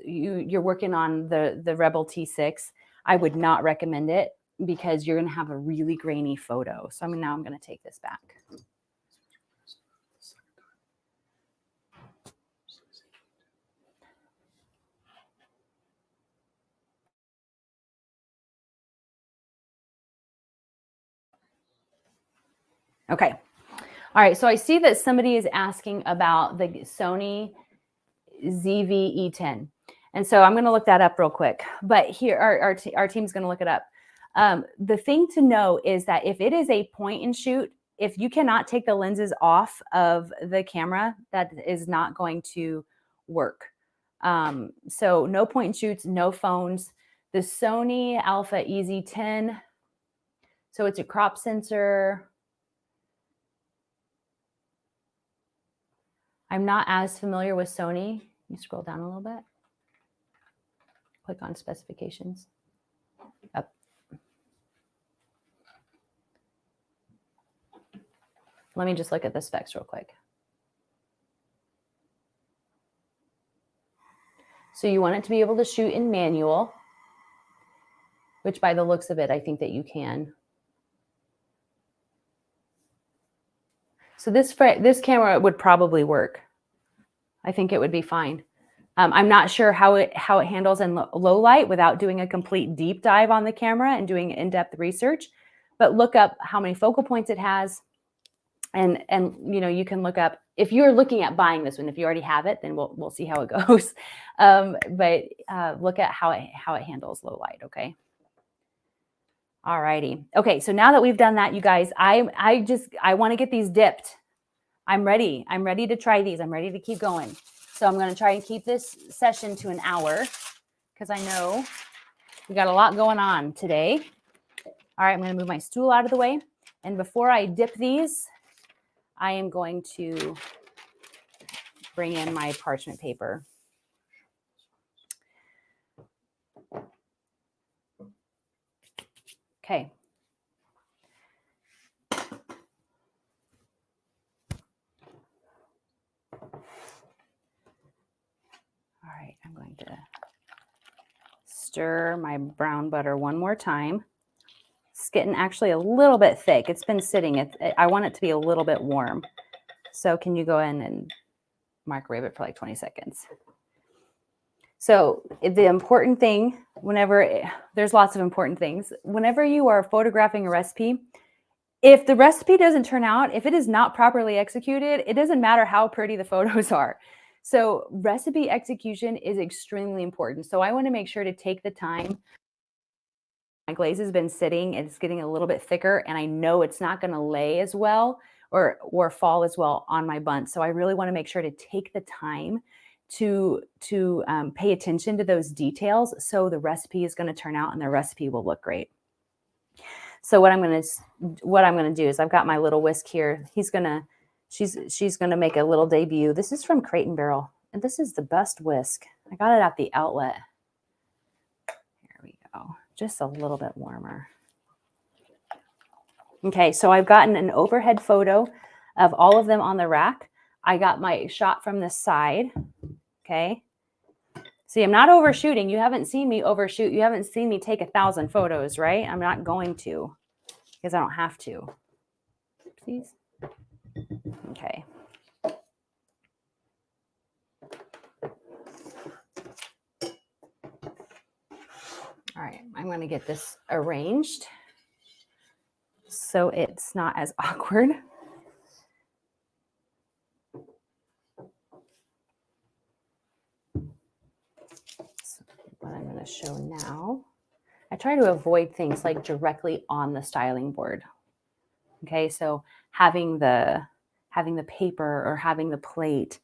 you're working on the Rebel T6, I would not recommend it because you're gonna have a really grainy photo. So now I'm gonna take this back. Okay. All right. So I see that somebody is asking about the Sony ZV-E10. And so I'm going to look that up real quick. But here, our team's going to look it up. The thing to know is that if it is a point and shoot, if you cannot take the lenses off of the camera, that is not going to work. So no point and shoots, no phones. The Sony Alpha EZ10. So it's a crop sensor. I'm not as familiar with Sony. You scroll down a little bit. Click on specifications. Up. Let me just look at the specs real quick. So you want it to be able to shoot in manual, which by the looks of it, I think that you can. So this camera would probably work. I think it would be fine. I'm not sure how it handles in low light without doing a complete deep dive on the camera and doing in-depth research, but look up how many focal points it has. And you can look up, if you're looking at buying this one, if you already have it, then we'll see how it goes. But look at how it handles low light, okay? All righty. Okay, so now that we've done that, you guys, I want to get these dipped. I'm ready. I'm ready to try these. I'm ready to keep going. So I'm going to try and keep this session to an hour because I know we got a lot going on today. All right, I'm going to move my stool out of the way. And before I dip these, I am going to bring in my parchment paper. Okay. All right, I'm going to stir my brown butter one more time. It's getting actually a little bit thick. It's been sitting. I want it to be a little bit warm. So can you go in and microwave it for like 20 seconds? So the important thing, there's lots of important things. Whenever you are photographing a recipe, if the recipe doesn't turn out, if it is not properly executed, it doesn't matter how pretty the photos are. So recipe execution is extremely important. So I want to make sure to take the time. My glaze has been sitting, it's getting a little bit thicker, and I know it's not going to lay as well, or fall as well on my buns. So I really want to make sure to take the time to pay attention to those details, so the recipe is going to turn out and the recipe will look great. So what I'm going to do is, I've got my little whisk here. She's going to make a little debut. This is from Crate and Barrel, and this is the best whisk. I got it at the outlet. Here we go. Just a little bit warmer. Okay, so I've gotten an overhead photo of all of them on the rack. I got my shot from the side. Okay. See, I'm not overshooting. You haven't seen me overshoot. You haven't seen me take 1,000 photos, right? I'm not going to, because I don't have to. Oopsies. Okay. All right, I'm going to get this arranged so it's not as awkward. So what I'm going to show now, I try to avoid things like directly on the styling board. Okay, so having the paper or having the plate,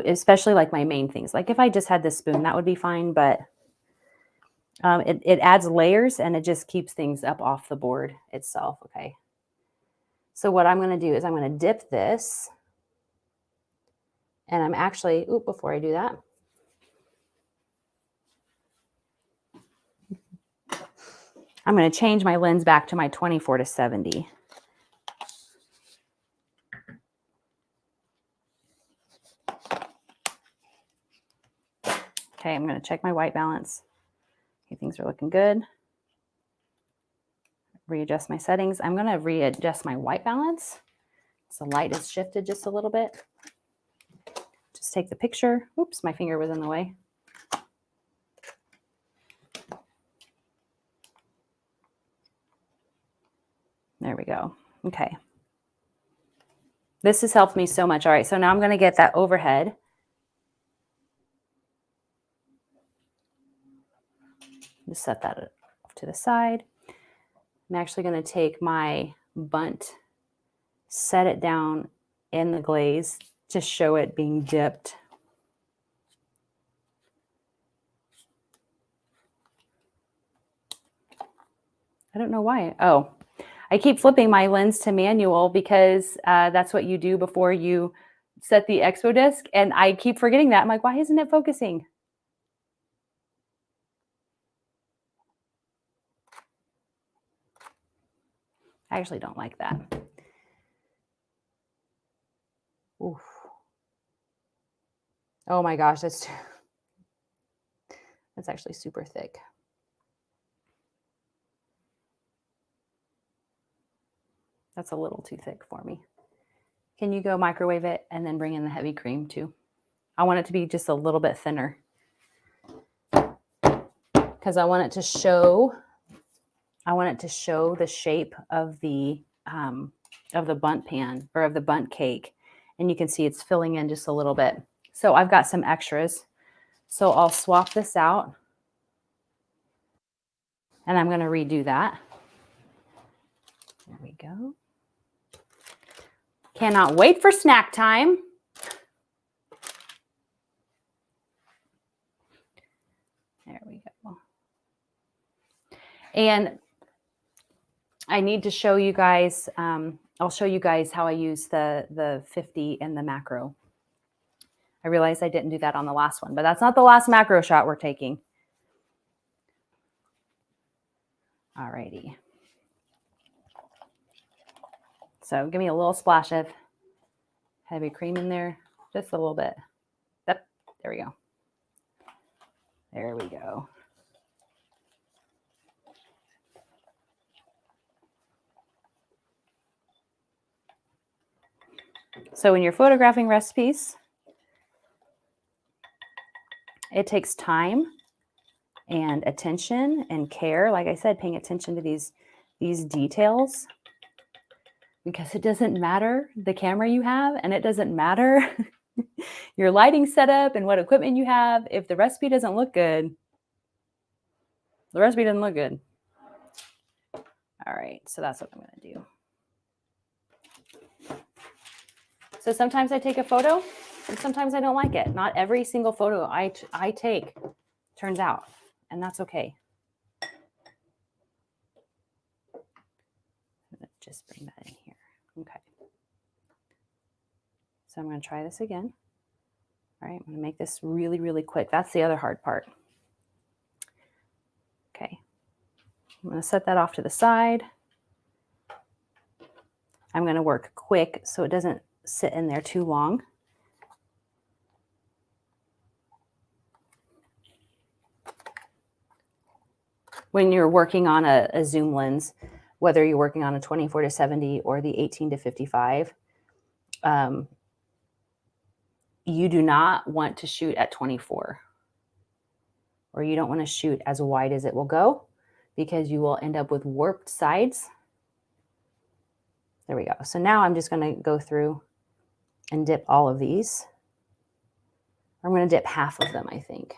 especially like my main things. Like if I just had this spoon, that would be fine, but it adds layers and it just keeps things up off the board itself. Okay. So what I'm going to do is I'm going to dip this, and I'm actually, before I do that, I'm going to change my lens back to my 24-70. Okay, I'm going to check my white balance. Okay, things are looking good. Readjust my settings. I'm going to readjust my white balance. So the light is shifted just a little bit. Just take the picture. Oops, my finger was in the way. There we go. Okay. This has helped me so much. All right, so now I'm going to get that overhead. Just set that off to the side. I'm actually going to take my bunt, set it down in the glaze to show it being dipped. I don't know why. Oh, I keep flipping my lens to manual because that's what you do before you set the expo disc. And I keep forgetting that. I'm like, why isn't it focusing? I actually don't like that. Oof. Oh my gosh, that's actually super thick. That's a little too thick for me. Can you go microwave it and then bring in the heavy cream too? I want it to be just a little bit thinner because I want it to show the shape of the bundt pan or of the bundt cake. And you can see it's filling in just a little bit. So I've got some extras. So I'll swap this out and I'm going to redo that. There we go. Cannot wait for snack time. There we go. And I need to show you guys, I'll show you guys how I use the 50 and the macro. I realized I didn't do that on the last one, but that's not the last macro shot we're taking. All righty. So give me a little splash of heavy cream in there, just a little bit. Yep, there we go. There we go. So when you're photographing recipes, it takes time and attention and care. Like I said, paying attention to these details, because it doesn't matter the camera you have, and it doesn't matter your lighting setup and what equipment you have. If the recipe doesn't look good, the recipe doesn't look good. All right, so that's what I'm going to do. So sometimes I take a photo and sometimes I don't like it. Not every single photo I take turns out, and that's okay. Just bring that in here. Okay. So I'm going to try this again. All right, I'm going to make this really, really quick. That's the other hard part. Okay. I'm going to set that off to the side. I'm going to work quick so it doesn't sit in there too long. When you're working on a zoom lens, whether you're working on a 24 to 70 or the 18 to 55, you do not want to shoot at 24, or you don't want to shoot as wide as it will go, because you will end up with warped sides. There we go. So now I'm just going to go through and dip all of these. I'm going to dip half of them, I think.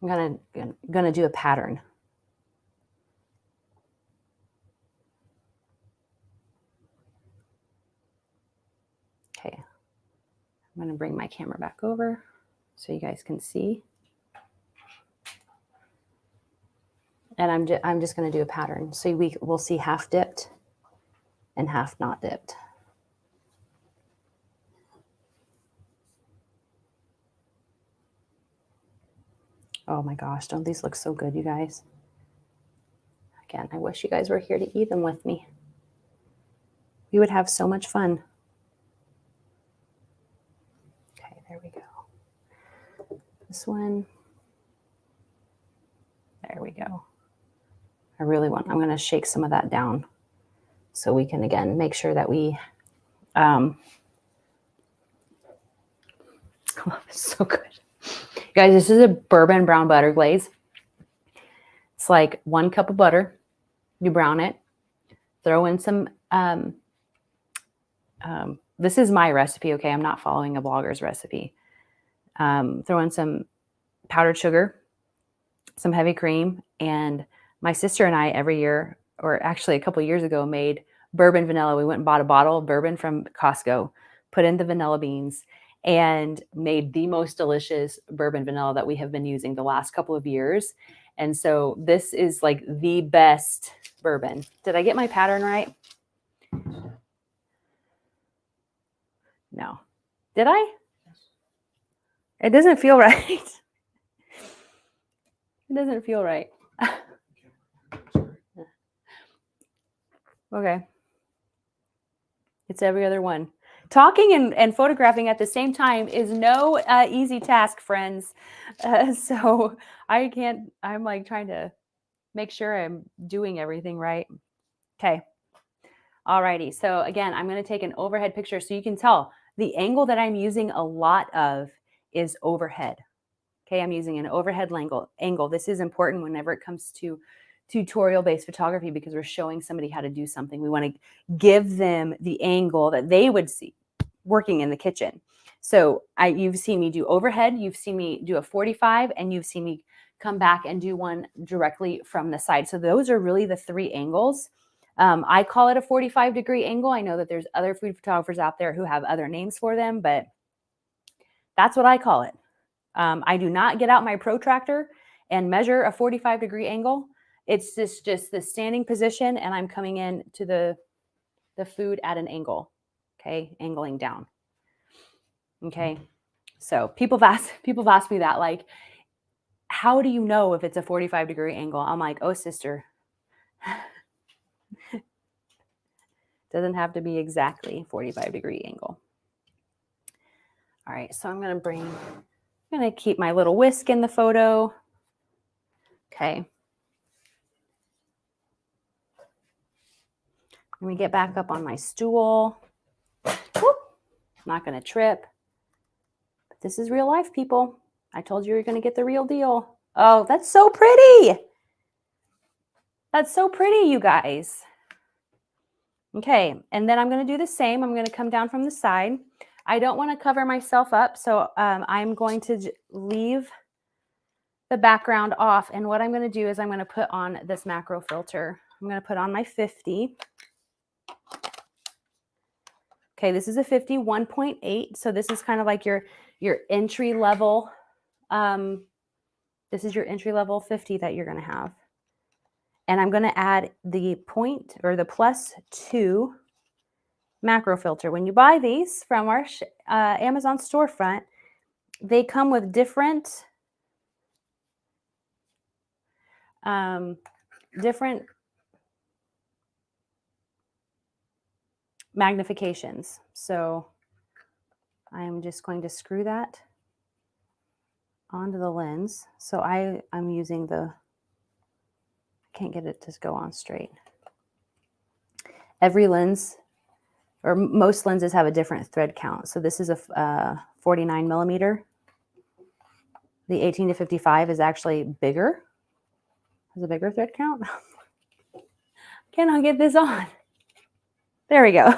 I'm gonna do a pattern. Okay, I'm gonna bring my camera back over so you guys can see. And I'm just gonna do a pattern. So we'll see half dipped and half not dipped. Oh my gosh, don't these look so good, you guys? Again, I wish you guys were here to eat them with me. We would have so much fun. Okay, there we go. This one. There we go. I'm going to shake some of that down so we can, again, make sure that we, oh, it's so good. You guys, this is a bourbon brown butter glaze. It's like 1 cup of butter. You brown it, throw in some, this is my recipe, okay? I'm not following a blogger's recipe. Throw in some powdered sugar, some heavy cream, and my sister and I every year, or actually a couple of years ago, made bourbon vanilla. We went and bought a bottle of bourbon from Costco, put in the vanilla beans, and made the most delicious bourbon vanilla that we have been using the last couple of years. And so this is like the best bourbon. Did I get my pattern right? No. Did I? It doesn't feel right. It doesn't feel right. Okay. It's every other one. Talking and photographing at the same time is no easy task, friends. So I'm like trying to make sure I'm doing everything right. Okay. Alrighty. So again, I'm going to take an overhead picture so you can tell the angle that I'm using a lot of is overhead. Okay. I'm using an overhead angle. This is important whenever it comes to tutorial-based photography, because we're showing somebody how to do something. We want to give them the angle that they would see working in the kitchen. So you've seen me do overhead, you've seen me do a 45, and you've seen me come back and do one directly from the side. So those are really the 3 angles. I call it a 45-degree angle. I know that there's other food photographers out there who have other names for them, but that's what I call it. I do not get out my protractor and measure a 45-degree angle. It's just the standing position, and I'm coming in to the food at an angle, okay, angling down. Okay, so people have asked me that, like, how do you know if it's a 45-degree angle? I'm like, oh, sister, doesn't have to be exactly 45-degree angle. All right, so I'm gonna keep my little whisk in the photo. Okay. Let me get back up on my stool. Whoop. Not going to trip. But this is real life, people. I told you you're going to get the real deal. Oh, that's so pretty. That's so pretty, you guys. Okay, and then I'm going to do the same. I'm going to come down from the side. I don't want to cover myself up, so I'm going to leave the background off. And what I'm going to do is I'm going to put on this macro filter I'm going to put on my 50. Okay, this is a 51.8. So this is kind of like your entry level. This is your entry level 50 that you're going to have. And I'm going to add the point or the +2 macro filter. When you buy these from our Amazon storefront, they come with different magnifications. So I'm just going to screw that onto the lens. So I'm using I can't get it to go on straight. Every lens, or most lenses, have a different thread count. So this is a 49 millimeter. The 18 to 55 is actually bigger. Has a bigger thread count. Can I get this on? There we go.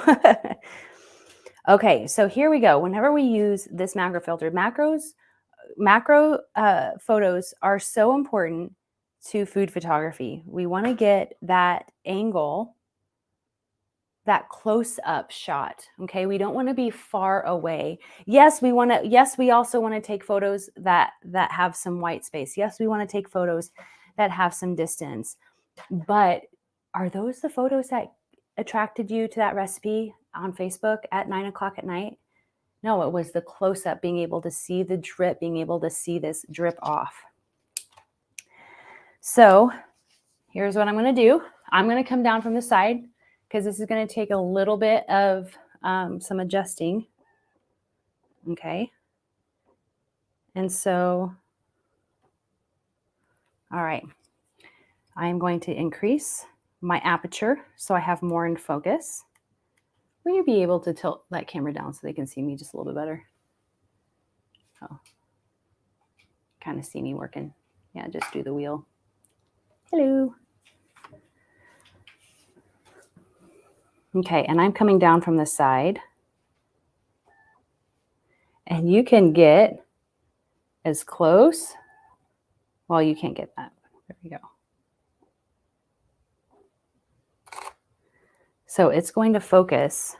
Okay, so here we go. Whenever we use this macro filter, macro photos are so important to food photography. We want to get that angle, that close-up shot. Okay, we don't want to be far away. Yes, we also want to take photos that have some white space. Yes, we want to take photos that have some distance. But are those the photos that attracted you to that recipe on Facebook at 9 o'clock at night? No, it was the close-up, being able to see the drip, being able to see this drip off. So here's what I'm going to do. I'm going to come down from the side because this is going to take a little bit of some adjusting. Okay. And so, all right, I'm going to increase my aperture so I have more in focus. Will you be able to tilt that camera down so they can see me just a little bit better? Oh, kind of see me working. Yeah, just do the wheel. Hello. Okay, and I'm coming down from the side. And you can get as close. Well, you can't get that. There we go. So it's going to focus.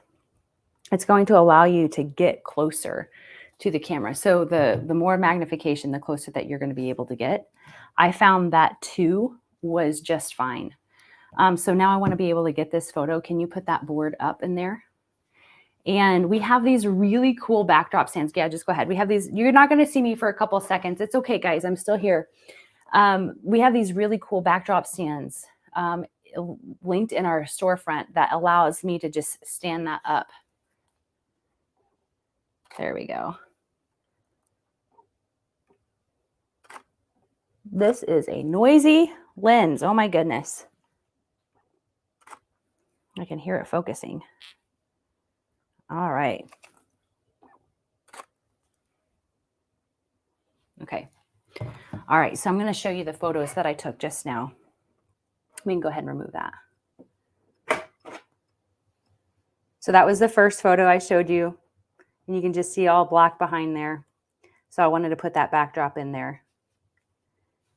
It's going to allow you to get closer to the camera. So the more magnification, the closer that you're going to be able to get. I found that 2 was just fine. So now I want to be able to get this photo. Can you put that board up in there? And we have these really cool backdrop stands. Yeah, just go ahead. We have these. You're not going to see me for a couple of seconds. It's okay, guys. I'm still here. We have these really cool backdrop stands linked in our storefront that allows me to just stand that up. There we go. This is a noisy lens. Oh my goodness. I can hear it focusing. All right. Okay. All right. So I'm going to show you the photos that I took just now. We can go ahead and remove that. So that was the first photo I showed you. And you can just see all black behind there. So I wanted to put that backdrop in there.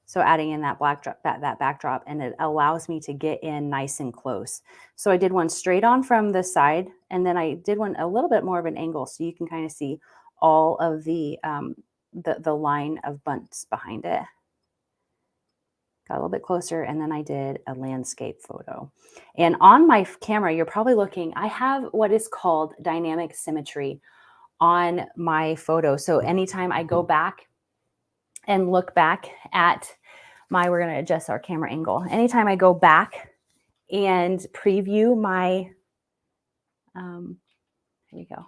So adding in that that backdrop, and it allows me to get in nice and close. So I did one straight on from the side, and then I did one a little bit more of an angle, so you can kind of see all of the line of bunts behind it. Got a little bit closer, and then I did a landscape photo. And on my camera, you're probably looking, I have what is called dynamic symmetry on my photo. So anytime I go back and look back at we're going to adjust our camera angle. Anytime I go back and preview my, here we go.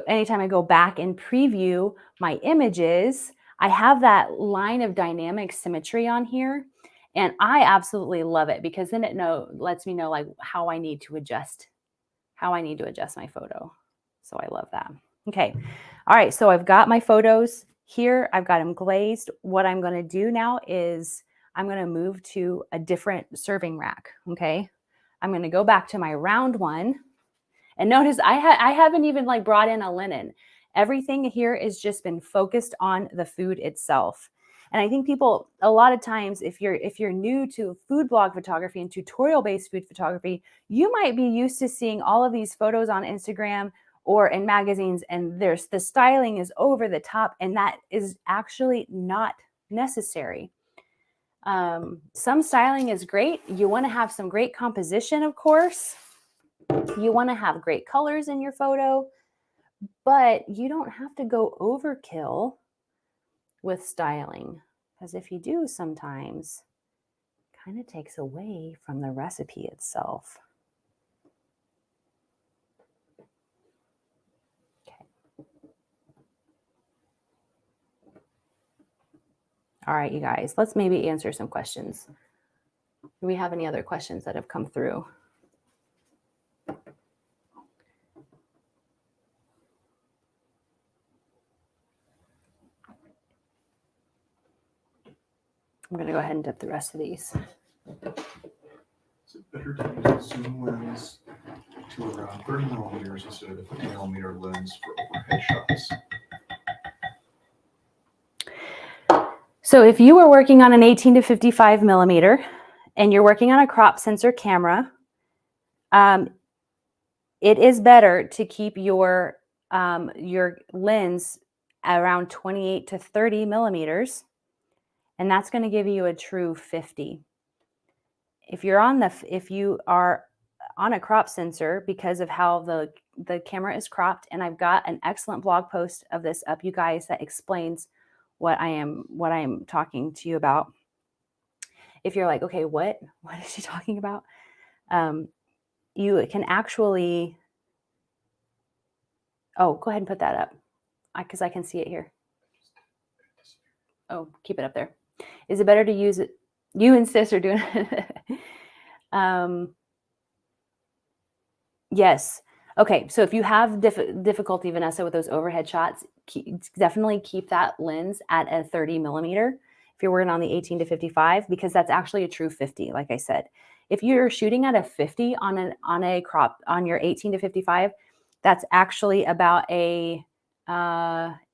Anytime I go back and preview my images, I have that line of dynamic symmetry on here. And I absolutely love it because then it lets me know like how I need to adjust my photo. So I love that. Okay. All right. So I've got my photos here. I've got them glazed. What I'm going to do now is I'm going to move to a different serving rack. Okay. I'm going to go back to my round one, and notice I haven't even like brought in a linen. Everything here has just been focused on the food itself. And I think people, a lot of times, if you're new to food blog photography and tutorial-based food photography, you might be used to seeing all of these photos on Instagram or in magazines, and the styling is over the top, and that is actually not necessary. Some styling is great. You want to have some great composition, of course. You want to have great colors in your photo, but you don't have to go overkill with styling, because if you do, sometimes it kind of takes away from the recipe itself. Okay. All right, you guys, let's maybe answer some questions. Do we have any other questions that have come through? I'm going to go ahead and dip the rest of these. Is it better to use a zoom lens to around 30 millimeters instead of a 50 millimeter lens for overhead shots? So if you were working on an 18 to 55 millimeter and you're working on a crop sensor camera, it is better to keep your lens around 28 to 30 millimeters, and that's going to give you a true 50. If you are on a crop sensor, because of how the camera is cropped, and I've got an excellent blog post of this up, you guys, that explains what I am talking to you about. If you're like, okay, what is she talking about? You can actually, oh, go ahead and put that up, because I can see it here. Oh, keep it up there. Is it better to use it? You and sis are doing it. Yes. Okay, so if you have difficulty, Vanessa, with those overhead shots, definitely keep that lens at a 30 millimeter if you're working on the 18 to 55, because that's actually a true 50, like I said. If you're shooting at a 50 on a crop on your 18 to 55, that's actually about a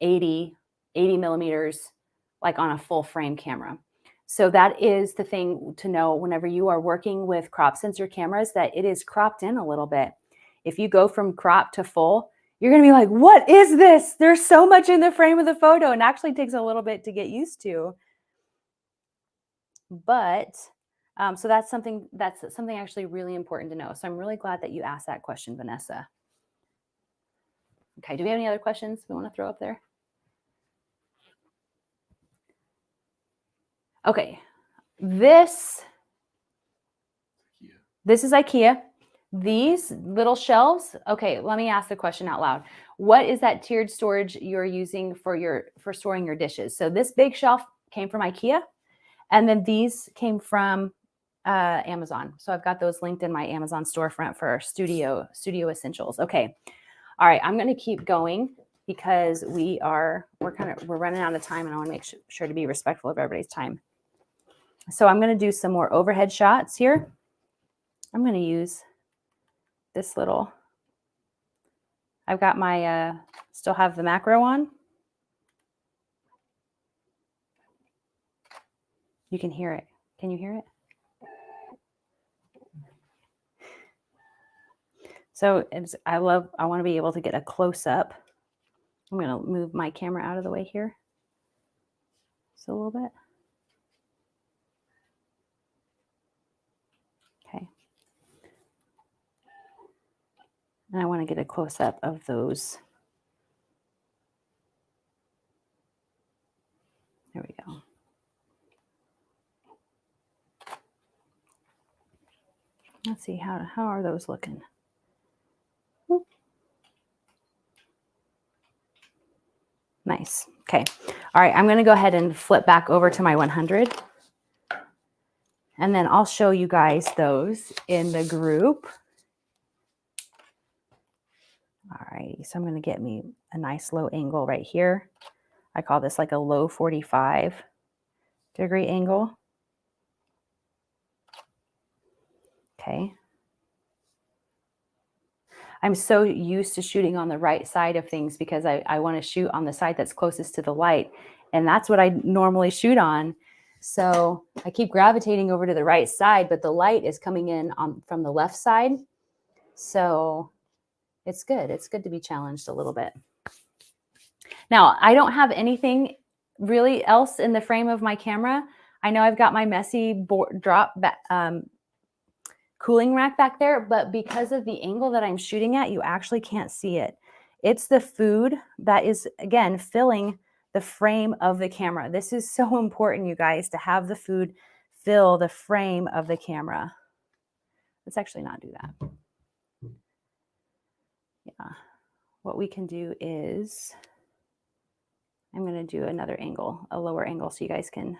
80 millimeters, like on a full frame camera. So that is the thing to know whenever you are working with crop sensor cameras, that it is cropped in a little bit. If you go from crop to full, you're going to be like, what is this? There's so much in the frame of the photo, and actually takes a little bit to get used to. But so that's something actually really important to know. So I'm really glad that you asked that question, Vanessa. Okay, do we have any other questions we want to throw up there? Okay, this is IKEA. These little shelves, okay, let me ask the question out loud. What is that tiered storage you're using for storing your dishes? So this big shelf came from IKEA, and then these came from Amazon. So I've got those linked in my Amazon storefront for studio essentials. Okay, all right, I'm going to keep going because we're running out of time, and I want to make sure to be respectful of everybody's time. So I'm going to do some more overhead shots here. I'm going to use this little, I've got my, still have the macro on. You can hear it. Can you hear it? So I want to be able to get a close up. I'm going to move my camera out of the way here. Just a little bit. Okay. And I want to get a close up of those. There we go. Let's see, how are those looking? Nice. Okay. All right. I'm going to go ahead and flip back over to my 100. And then I'll show you guys those in the group. All righty. So I'm going to get me a nice low angle right here. I call this like a low 45-degree angle. Okay. I'm so used to shooting on the right side of things because I want to shoot on the side that's closest to the light. And that's what I normally shoot on. So I keep gravitating over to the right side, but the light is coming in from the left side. So it's good. It's good to be challenged a little bit. Now, I don't have anything really else in the frame of my camera. I know I've got my messy cooling rack back there, but because of the angle that I'm shooting at, you actually can't see it. It's the food that is, again, filling the frame of the camera. This is so important, you guys, to have the food fill the frame of the camera. Let's actually not do that. Yeah. What we can do is, I'm going to do another angle, a lower angle, so you guys can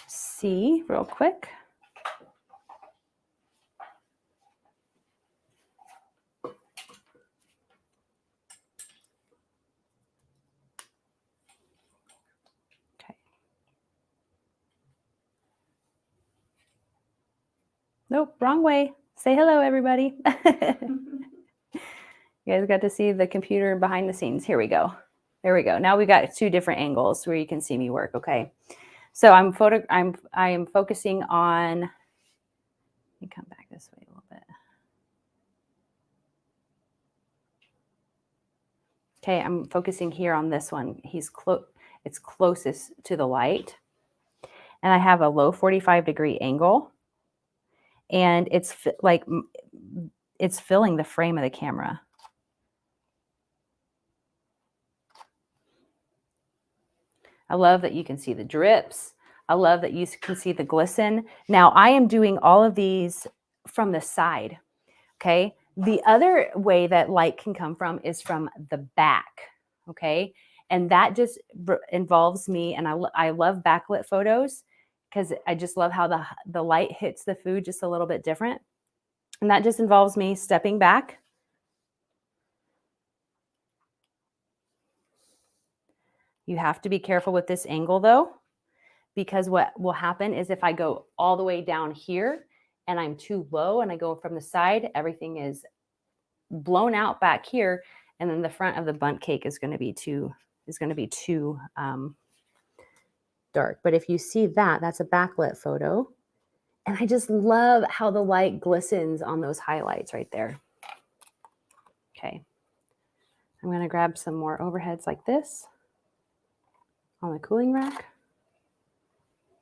see real quick. Okay. Nope, wrong way. Say hello, everybody. You guys got to see the computer behind the scenes. Here we go. There we go. Now we got two different angles where you can see me work. Okay. So I'm focusing on, let me come back this way a little bit. Okay, I'm focusing here on this one. It's closest to the light. And I have a low 45-degree angle. And it's filling the frame of the camera. I love that you can see the drips. I love that you can see the glisten. Now, I am doing all of these from the side, okay? The other way that light can come from is from the back, okay? And that just involves me, and I love backlit photos because I just love how the light hits the food just a little bit different. And that just involves me stepping back. You have to be careful with this angle though, because what will happen is if I go all the way down here and I'm too low and I go from the side, everything is blown out back here. And then the front of the bundt cake is going to be too dark. But if you see that, that's a backlit photo. And I just love how the light glistens on those highlights right there. Okay. I'm going to grab some more overheads like this on the cooling rack.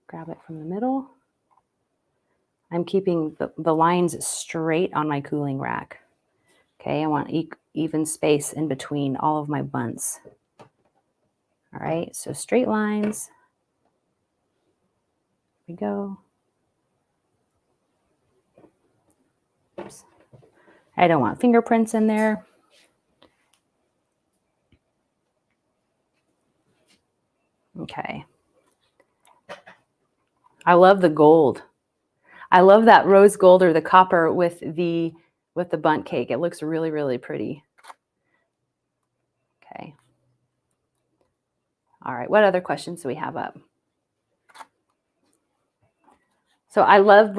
Grab it from the middle. I'm keeping the lines straight on my cooling rack. Okay, I want even space in between all of my bundts. All right, so straight lines. Here we go. Oops. I don't want fingerprints in there. Okay. I love the gold. I love that rose gold or the copper with the bundt cake. It looks really, really pretty. Okay. All right, what other questions do we have up? So I love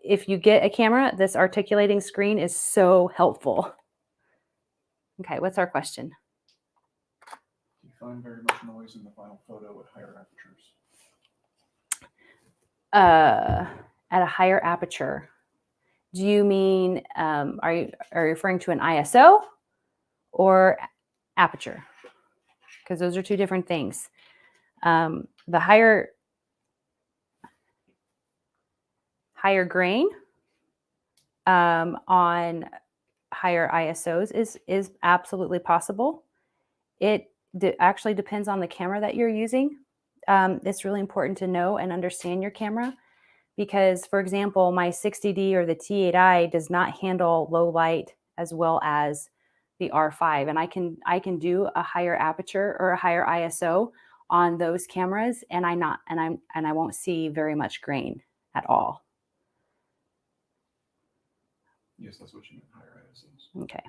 if you get a camera, this articulating screen is so helpful. Okay, what's our question? Do you find very much noise in the final photo at higher apertures? At a higher aperture. Do you mean, are you referring to an ISO or aperture? Because those are two different things. The higher grain on higher ISOs is absolutely possible. It actually depends on the camera that you're using. It's really important to know and understand your camera because, for example, my 60D or the T8i does not handle low light as well as the R5, and I can do a higher aperture or a higher ISO on those cameras, and I won't see very much grain at all. Yes, that's what you mean, higher ISOs. Okay.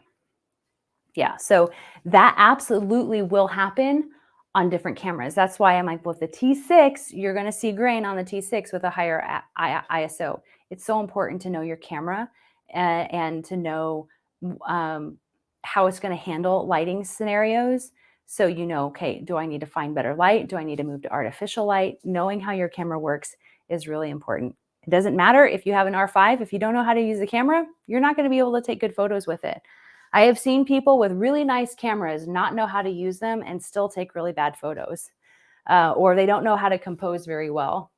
Yeah, so that absolutely will happen on different cameras. That's why I'm like, with the T6, you're going to see grain on the T6 with a higher ISO. It's so important to know your camera and to know how it's going to handle lighting scenarios. So you know, okay, do I need to find better light? Do I need to move to artificial light? Knowing how your camera works is really important. It doesn't matter if you have an R5. If you don't know how to use the camera, you're not going to be able to take good photos with it. I have seen people with really nice cameras not know how to use them and still take really bad photos, or they don't know how to compose very well.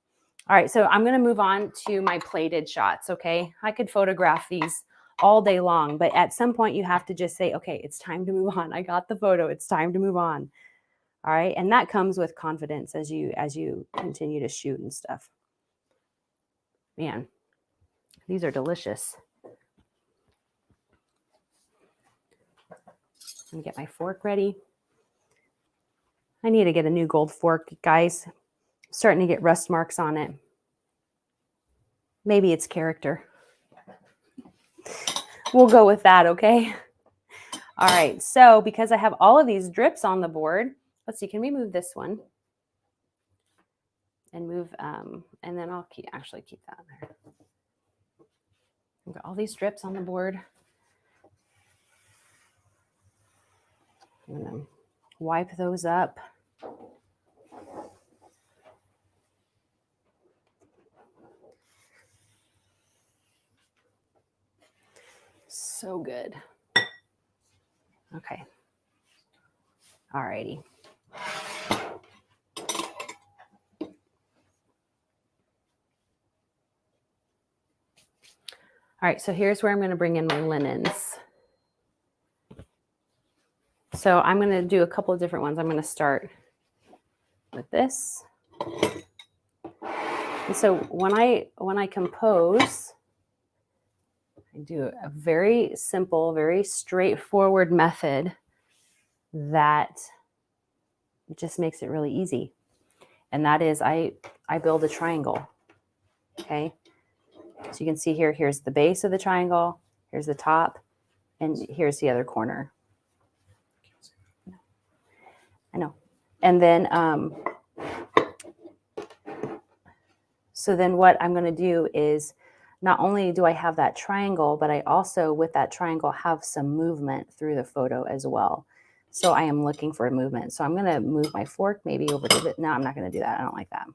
All right, so I'm going to move on to my plated shots, okay? I could photograph these all day long, but at some point you have to just say, okay, it's time to move on. I got the photo. It's time to move on. All right, and that comes with confidence as you continue to shoot and stuff. Man, these are delicious. Let me get my fork ready. I need to get a new gold fork, guys. I'm starting to get rust marks on it. Maybe it's character. We'll go with that, okay? All right, so because I have all of these drips on the board, let's see, can we move this one? And move, and then I'll actually keep that there. We've got all these drips on the board. I'm gonna wipe those up. So good. Okay. All righty. All right, so here's where I'm going to bring in my linens. So I'm going to do a couple of different ones. I'm going to start with this. And so when I compose, I do a very simple, very straightforward method that just makes it really easy. And that is I build a triangle. Okay. So you can see here, here's the base of the triangle, here's the top, and here's the other corner. I know. And then, so then what I'm going to do is not only do I have that triangle, but I also, with that triangle, have some movement through the photo as well. So I am looking for a movement. So I'm going to move my fork maybe over to the, no, I'm not going to do that. I don't like that.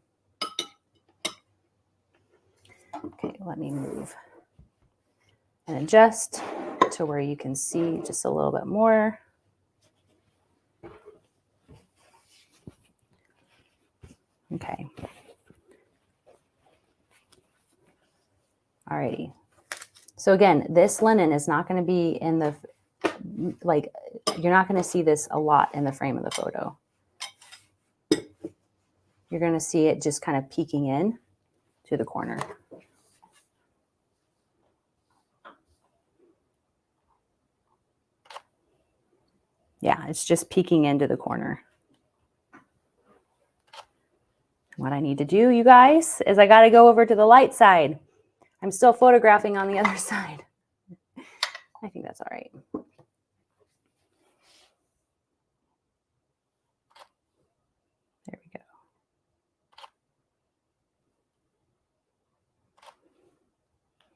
Okay, let me move and adjust to where you can see just a little bit more. Okay. Alrighty. So again, this linen is not going to be in the, like, you're not going to see this a lot in the frame of the photo. You're going to see it just kind of peeking in to the corner. Yeah, it's just peeking into the corner. What I need to do, you guys, is I got to go over to the light side. I'm still photographing on the other side. I think that's all right. There we go.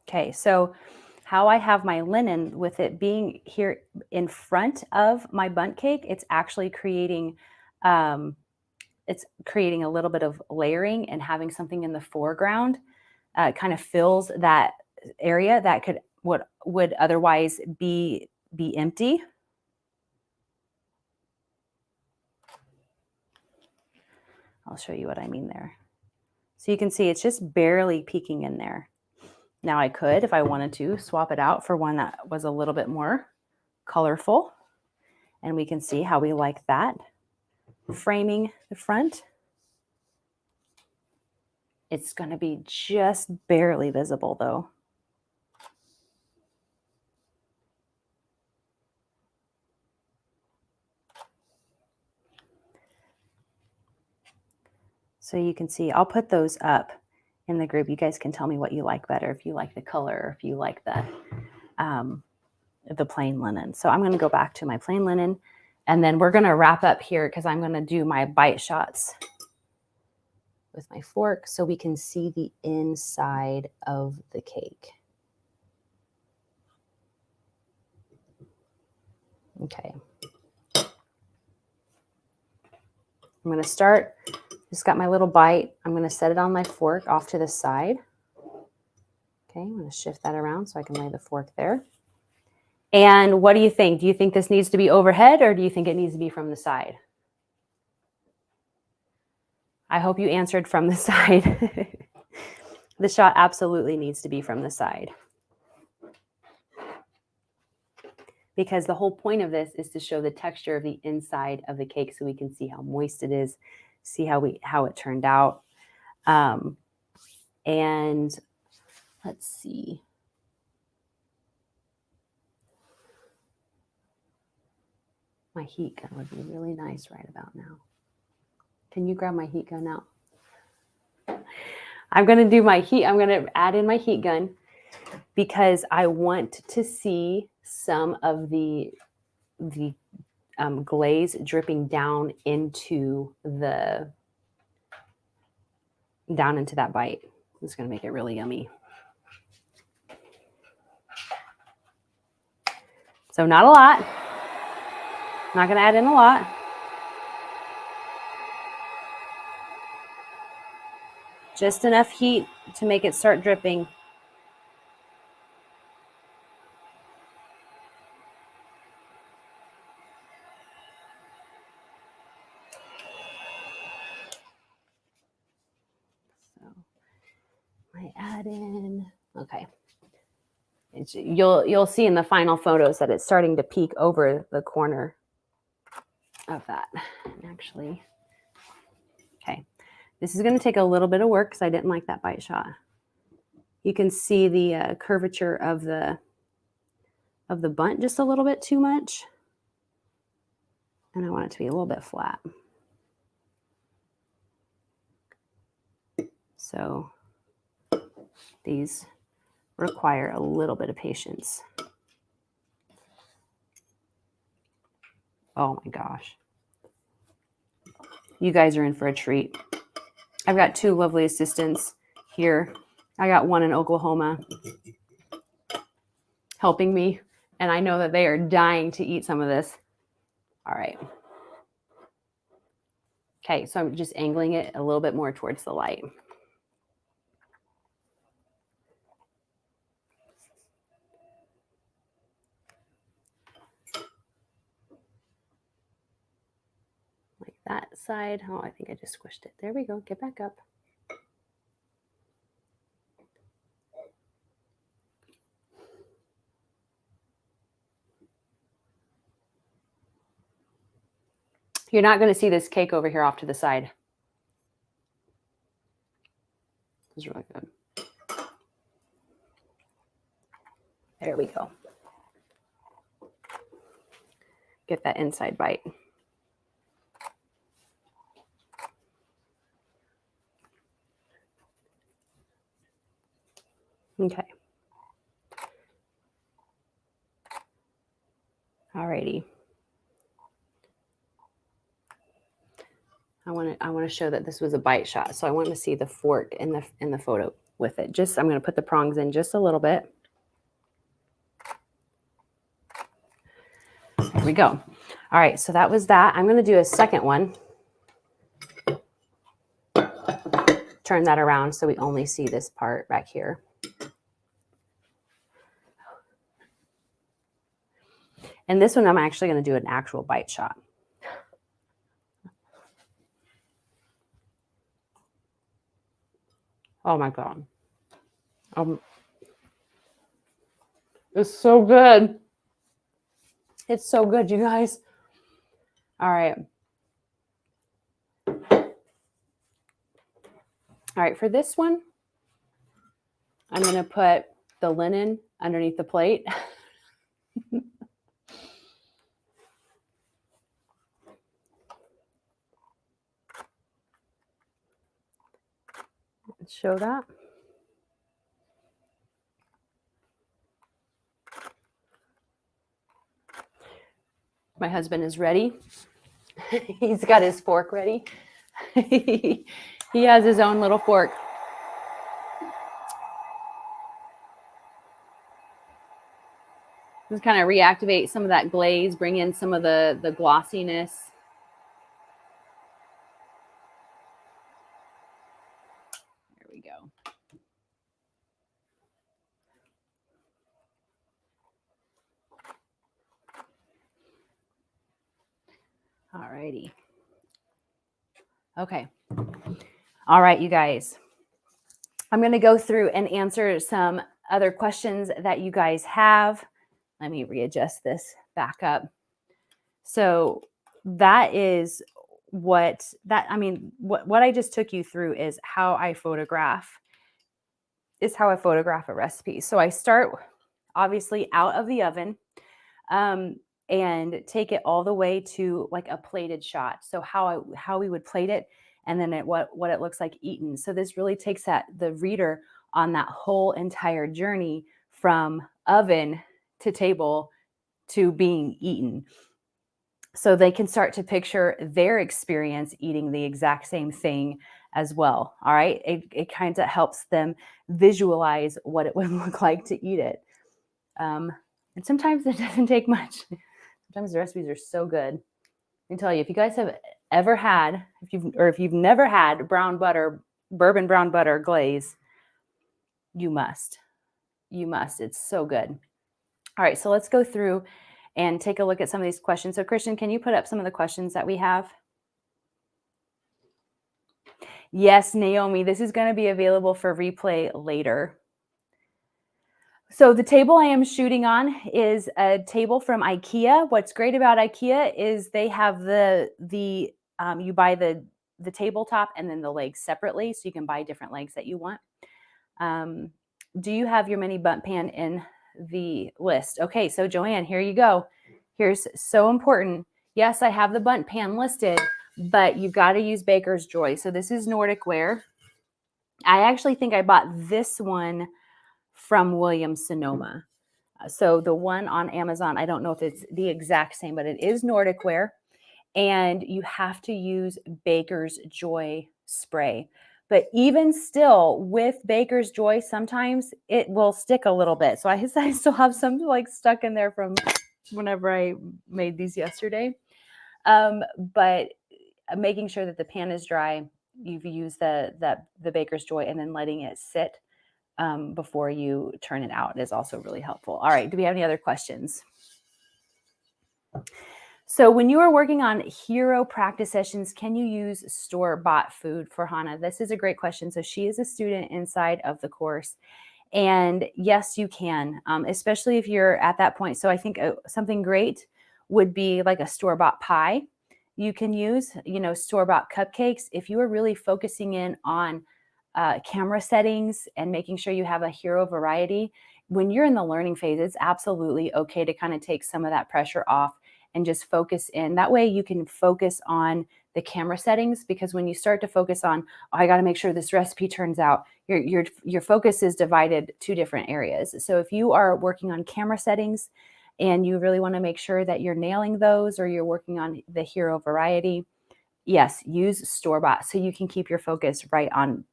Okay, so how I have my linen with it being here in front of my bundt cake, it's actually creating a little bit of layering, and having something in the foreground kind of fills that area that would otherwise be empty. I'll show you what I mean there. So you can see it's just barely peeking in there. Now I could, if I wanted to, swap it out for one that was a little bit more colorful, and we can see how we like that framing the front. It's going to be just barely visible though. So you can see, I'll put those up in the group. You guys can tell me what you like better, if you like the color, or if you like the plain linen. So I'm going to go back to my plain linen, and then we're going to wrap up here because I'm going to do my bite shots with my fork so we can see the inside of the cake. Okay. I'm going to start, just got my little bite. I'm going to set it on my fork off to the side. Okay, I'm going to shift that around so I can lay the fork there. And what do you think? Do you think this needs to be overhead or do you think it needs to be from the side? I hope you answered from the side. The shot absolutely needs to be from the side. Because the whole point of this is to show the texture of the inside of the cake so we can see how moist it is, see how it turned out. And let's see. My heat gun would be really nice right about now. Can you grab my heat gun out? I'm going to do my heat. I'm going to add in my heat gun because I want to see some of the glaze dripping down into that bite. It's going to make it really yummy. So not a lot. Not going to add in a lot. Just enough heat to make it start dripping. So I add in, okay. You'll see in the final photos that it's starting to peek over the corner of that. Actually, okay. This is going to take a little bit of work because I didn't like that bite shot. You can see the curvature of the bunt just a little bit too much. And I want it to be a little bit flat. So these require a little bit of patience. Oh my gosh. You guys are in for a treat. I've got two lovely assistants here. I got one in Oklahoma helping me, and I know that they are dying to eat some of this. All right. Okay, so I'm just angling it a little bit more towards the light. Like that side. Oh, I think I just squished it. There we go. Get back up. You're not going to see this cake over here off to the side. It's really good. There we go. Get that inside bite. Okay. Alrighty. I want to show that this was a bite shot, so I want to see the fork in the photo with it. Just I'm going to put the prongs in just a little bit. There we go. All right, so that was that. I'm going to do a second one. Turn that around so we only see this part back here. And this one I'm actually going to do an actual bite shot. Oh my God. It's so good. It's so good, you guys. All right. All right, for this one, I'm going to put the linen underneath the plate. Let's show that. My husband is ready. He's got his fork ready. He has his own little fork. Just kind of reactivate some of that glaze, bring in some of the glossiness. There we go. All righty. Okay. All right, you guys. I'm going to go through and answer some other questions that you guys have. Let me readjust this back up. So that is what I just took you through is how I photograph a recipe. So I start obviously out of the oven and take it all the way to like a plated shot. So how we would plate it, and then what it looks like eaten. So this really takes the reader on that whole entire journey from oven to table to being eaten. So they can start to picture their experience eating the exact same thing as well. All right. It kind of helps them visualize what it would look like to eat it. And sometimes it doesn't take much. Sometimes the recipes are so good. I can tell you, if you guys have ever had, if you've never had bourbon brown butter glaze, you must. It's so good. All right. So let's go through and take a look at some of these questions. So Christian, can you put up some of the questions that we have? Yes, Naomi, this is going to be available for replay later. So the table I am shooting on is a table from IKEA. What's great about IKEA is they have you buy the tabletop and then the legs separately, so you can buy different legs that you want. Do you have your mini bundt pan in the list? Okay, so Joanne, here you go. Here's so important. Yes, I have the bundt pan listed, but you've got to use Baker's Joy. So this is Nordic Ware. I actually think I bought this one from Williams Sonoma. So the one on Amazon, I don't know if it's the exact same, but it is Nordic Ware. And you have to use Baker's Joy spray. But even still, with Baker's Joy, sometimes it will stick a little bit. So I still have some like stuck in there from whenever I made these yesterday. But making sure that the pan is dry, you've used the Baker's Joy, and then letting it sit before you turn it out is also really helpful. All right, do we have any other questions? So when you are working on hero practice sessions, can you use store-bought food for Hannah? This is a great question. So she is a student inside of the course. And yes, you can, especially if you're at that point. So I think something great would be like a store-bought pie. You can use, store-bought cupcakes. If you are really focusing in on camera settings and making sure you have a hero variety, when you're in the learning phase, it's absolutely okay to kind of take some of that pressure off and just focus in. That way you can focus on the camera settings, because when you start to focus on, I got to make sure this recipe turns out, your focus is divided two different areas. So if you are working on camera settings and you really want to make sure that you're nailing those, or you're working on the hero variety, yes, use store-bought so you can keep your focus right on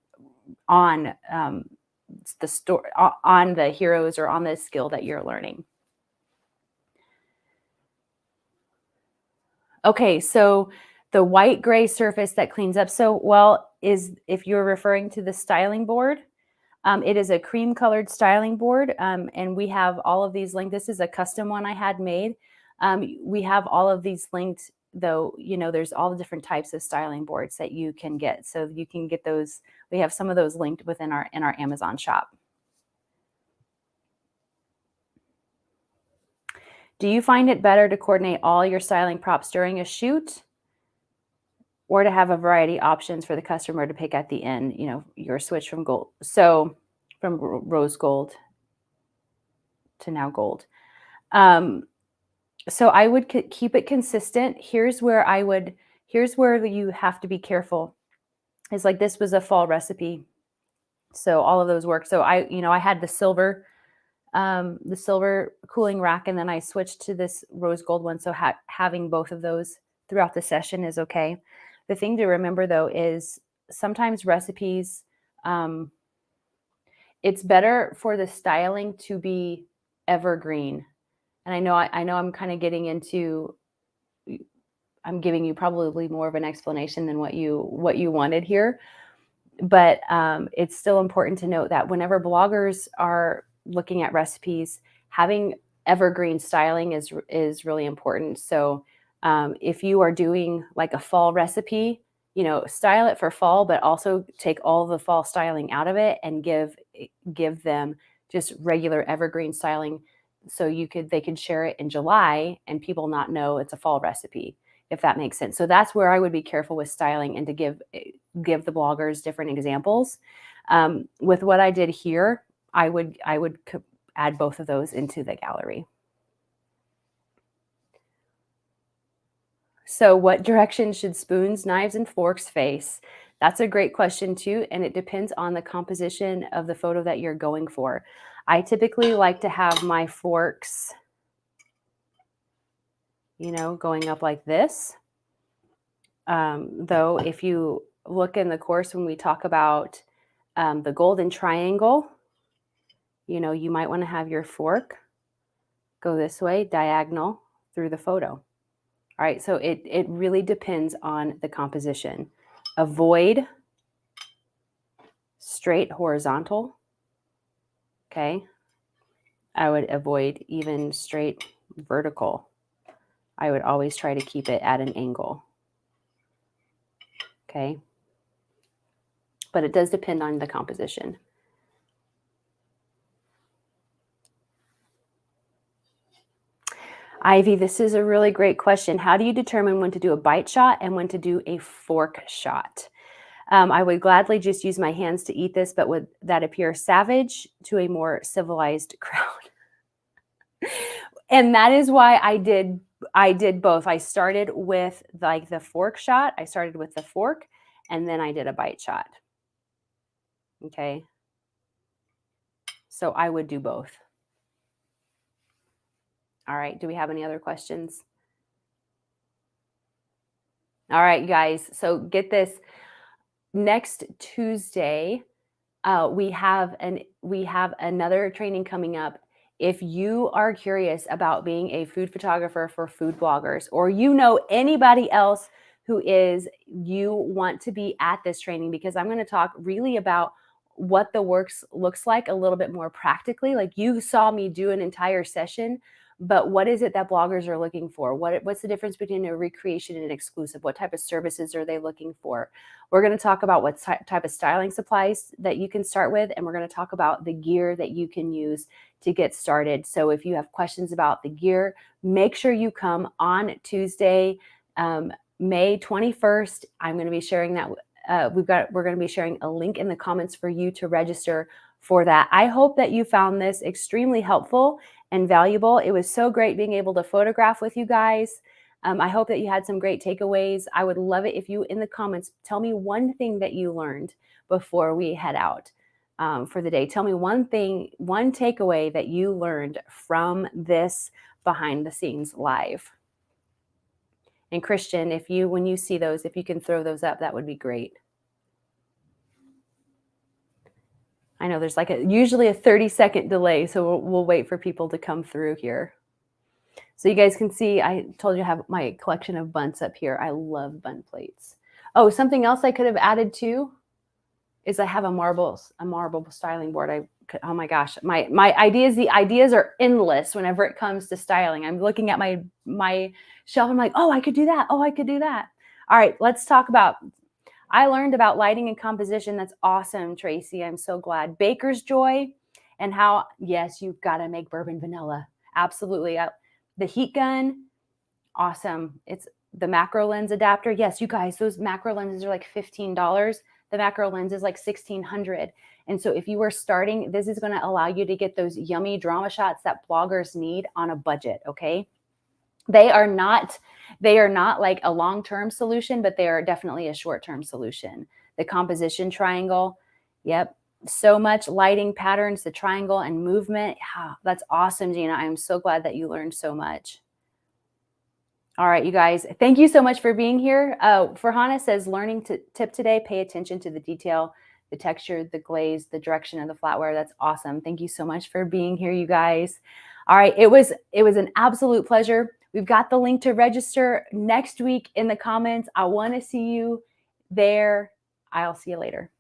the heroes or on the skill that you're learning. Okay, so the white gray surface that cleans up so well is, if you're referring to the styling board, it is a cream colored styling board, and we have all of these linked. This is a custom one I had made. We have all of these linked, though. There's all the different types of styling boards that you can get, so you can get those. We have some of those linked within our Amazon shop. Do you find it better to coordinate all your styling props during a shoot, or to have a variety of options for the customer to pick at the end, your switch from gold? So from rose gold to now gold. So I would keep it consistent. Here's where you have to be careful. It's like, this was a fall recipe, so all of those work. So I had the silver cooling rack, and then I switched to this rose gold one. So having both of those throughout the session is okay. The thing to remember, though, is sometimes recipes, it's better for the styling to be evergreen And I know I'm kind of getting into, I'm giving you probably more of an explanation than what you wanted here. But it's still important to note that whenever bloggers are looking at recipes, having evergreen styling is really important. So if you are doing like a fall recipe, style it for fall, but also take all the fall styling out of it and give them just regular evergreen styling, so they can share it in July and people not know it's a fall recipe, if that makes sense. So that's where I would be careful with styling, and to give the bloggers different examples. With what I did here, I would add both of those into the gallery. So what direction should spoons, knives, and forks face? That's a great question too, and it depends on the composition of the photo that you're going for. I typically like to have my forks, going up like this. Though if you look in the course when we talk about the golden triangle, you might want to have your fork go this way, diagonal through the photo. All right, so it really depends on the composition. Avoid straight horizontal, okay? I would avoid even straight vertical. I would always try to keep it at an angle, okay? But it does depend on the composition. Ivy, this is a really great question. How do you determine when to do a bite shot and when to do a fork shot? I would gladly just use my hands to eat this, but would that appear savage to a more civilized crowd? And that is why I did both. I started with like the fork shot. I started with the fork, and then I did a bite shot. Okay. So I would do both. All right. Do we have any other questions? All right, you guys. So get this. Next Tuesday, we have another training coming up. If you are curious about being a food photographer for food bloggers, or anybody else who you want to be at this training, because I'm going to talk really about what the works looks like a little bit more practically. Like you saw me do an entire session, but what is it that bloggers are looking for? What's the difference between a recreation and an exclusive? What type of services are they looking for? We're going to talk about what type of styling supplies that you can start with, and we're going to talk about the gear that you can use to get started. So if you have questions about the gear, make sure you come on Tuesday, May 21st. I'm going to be sharing that. We're going to be sharing a link in the comments for you to register for that. I hope that you found this extremely helpful and valuable. It was so great being able to photograph with you guys. I hope that you had some great takeaways. I would love it if you, in the comments, tell me one thing that you learned before we head out for the day. Tell me one takeaway that you learned from this behind the scenes live. And Christian, when you see those, if you can throw those up, that would be great. I know there's usually a 30-second delay, so we'll wait for people to come through here. So you guys can see, I told you I have my collection of buns up here. I love bun plates. Oh, something else I could have added too is I have a marble styling board. Oh my gosh, my ideas, the ideas are endless whenever it comes to styling. I'm looking at my shelf. I'm like, oh, I could do that. Oh, I could do that. All right, let's talk about, I learned about lighting and composition. That's awesome, Tracy. I'm so glad. Baker's Joy, and how, yes, you've got to make bourbon vanilla. Absolutely. The heat gun, awesome. It's the macro lens adapter. Yes, you guys, those macro lenses are like $15. The macro lens is like $1,600. And so if you are starting, this is going to allow you to get those yummy drama shots that bloggers need on a budget, okay? They are not like a long-term solution, but they are definitely a short-term solution. The composition triangle, yep. So much lighting patterns, the triangle and movement. Yeah, that's awesome, Gina. I'm so glad that you learned so much. All right, you guys, thank you so much for being here. Farhana says, learning tip today, pay attention to the detail, the texture, the glaze, the direction of the flatware. That's awesome. Thank you so much for being here, you guys. All right, it was an absolute pleasure. We've got the link to register next week in the comments. I want to see you there. I'll see you later.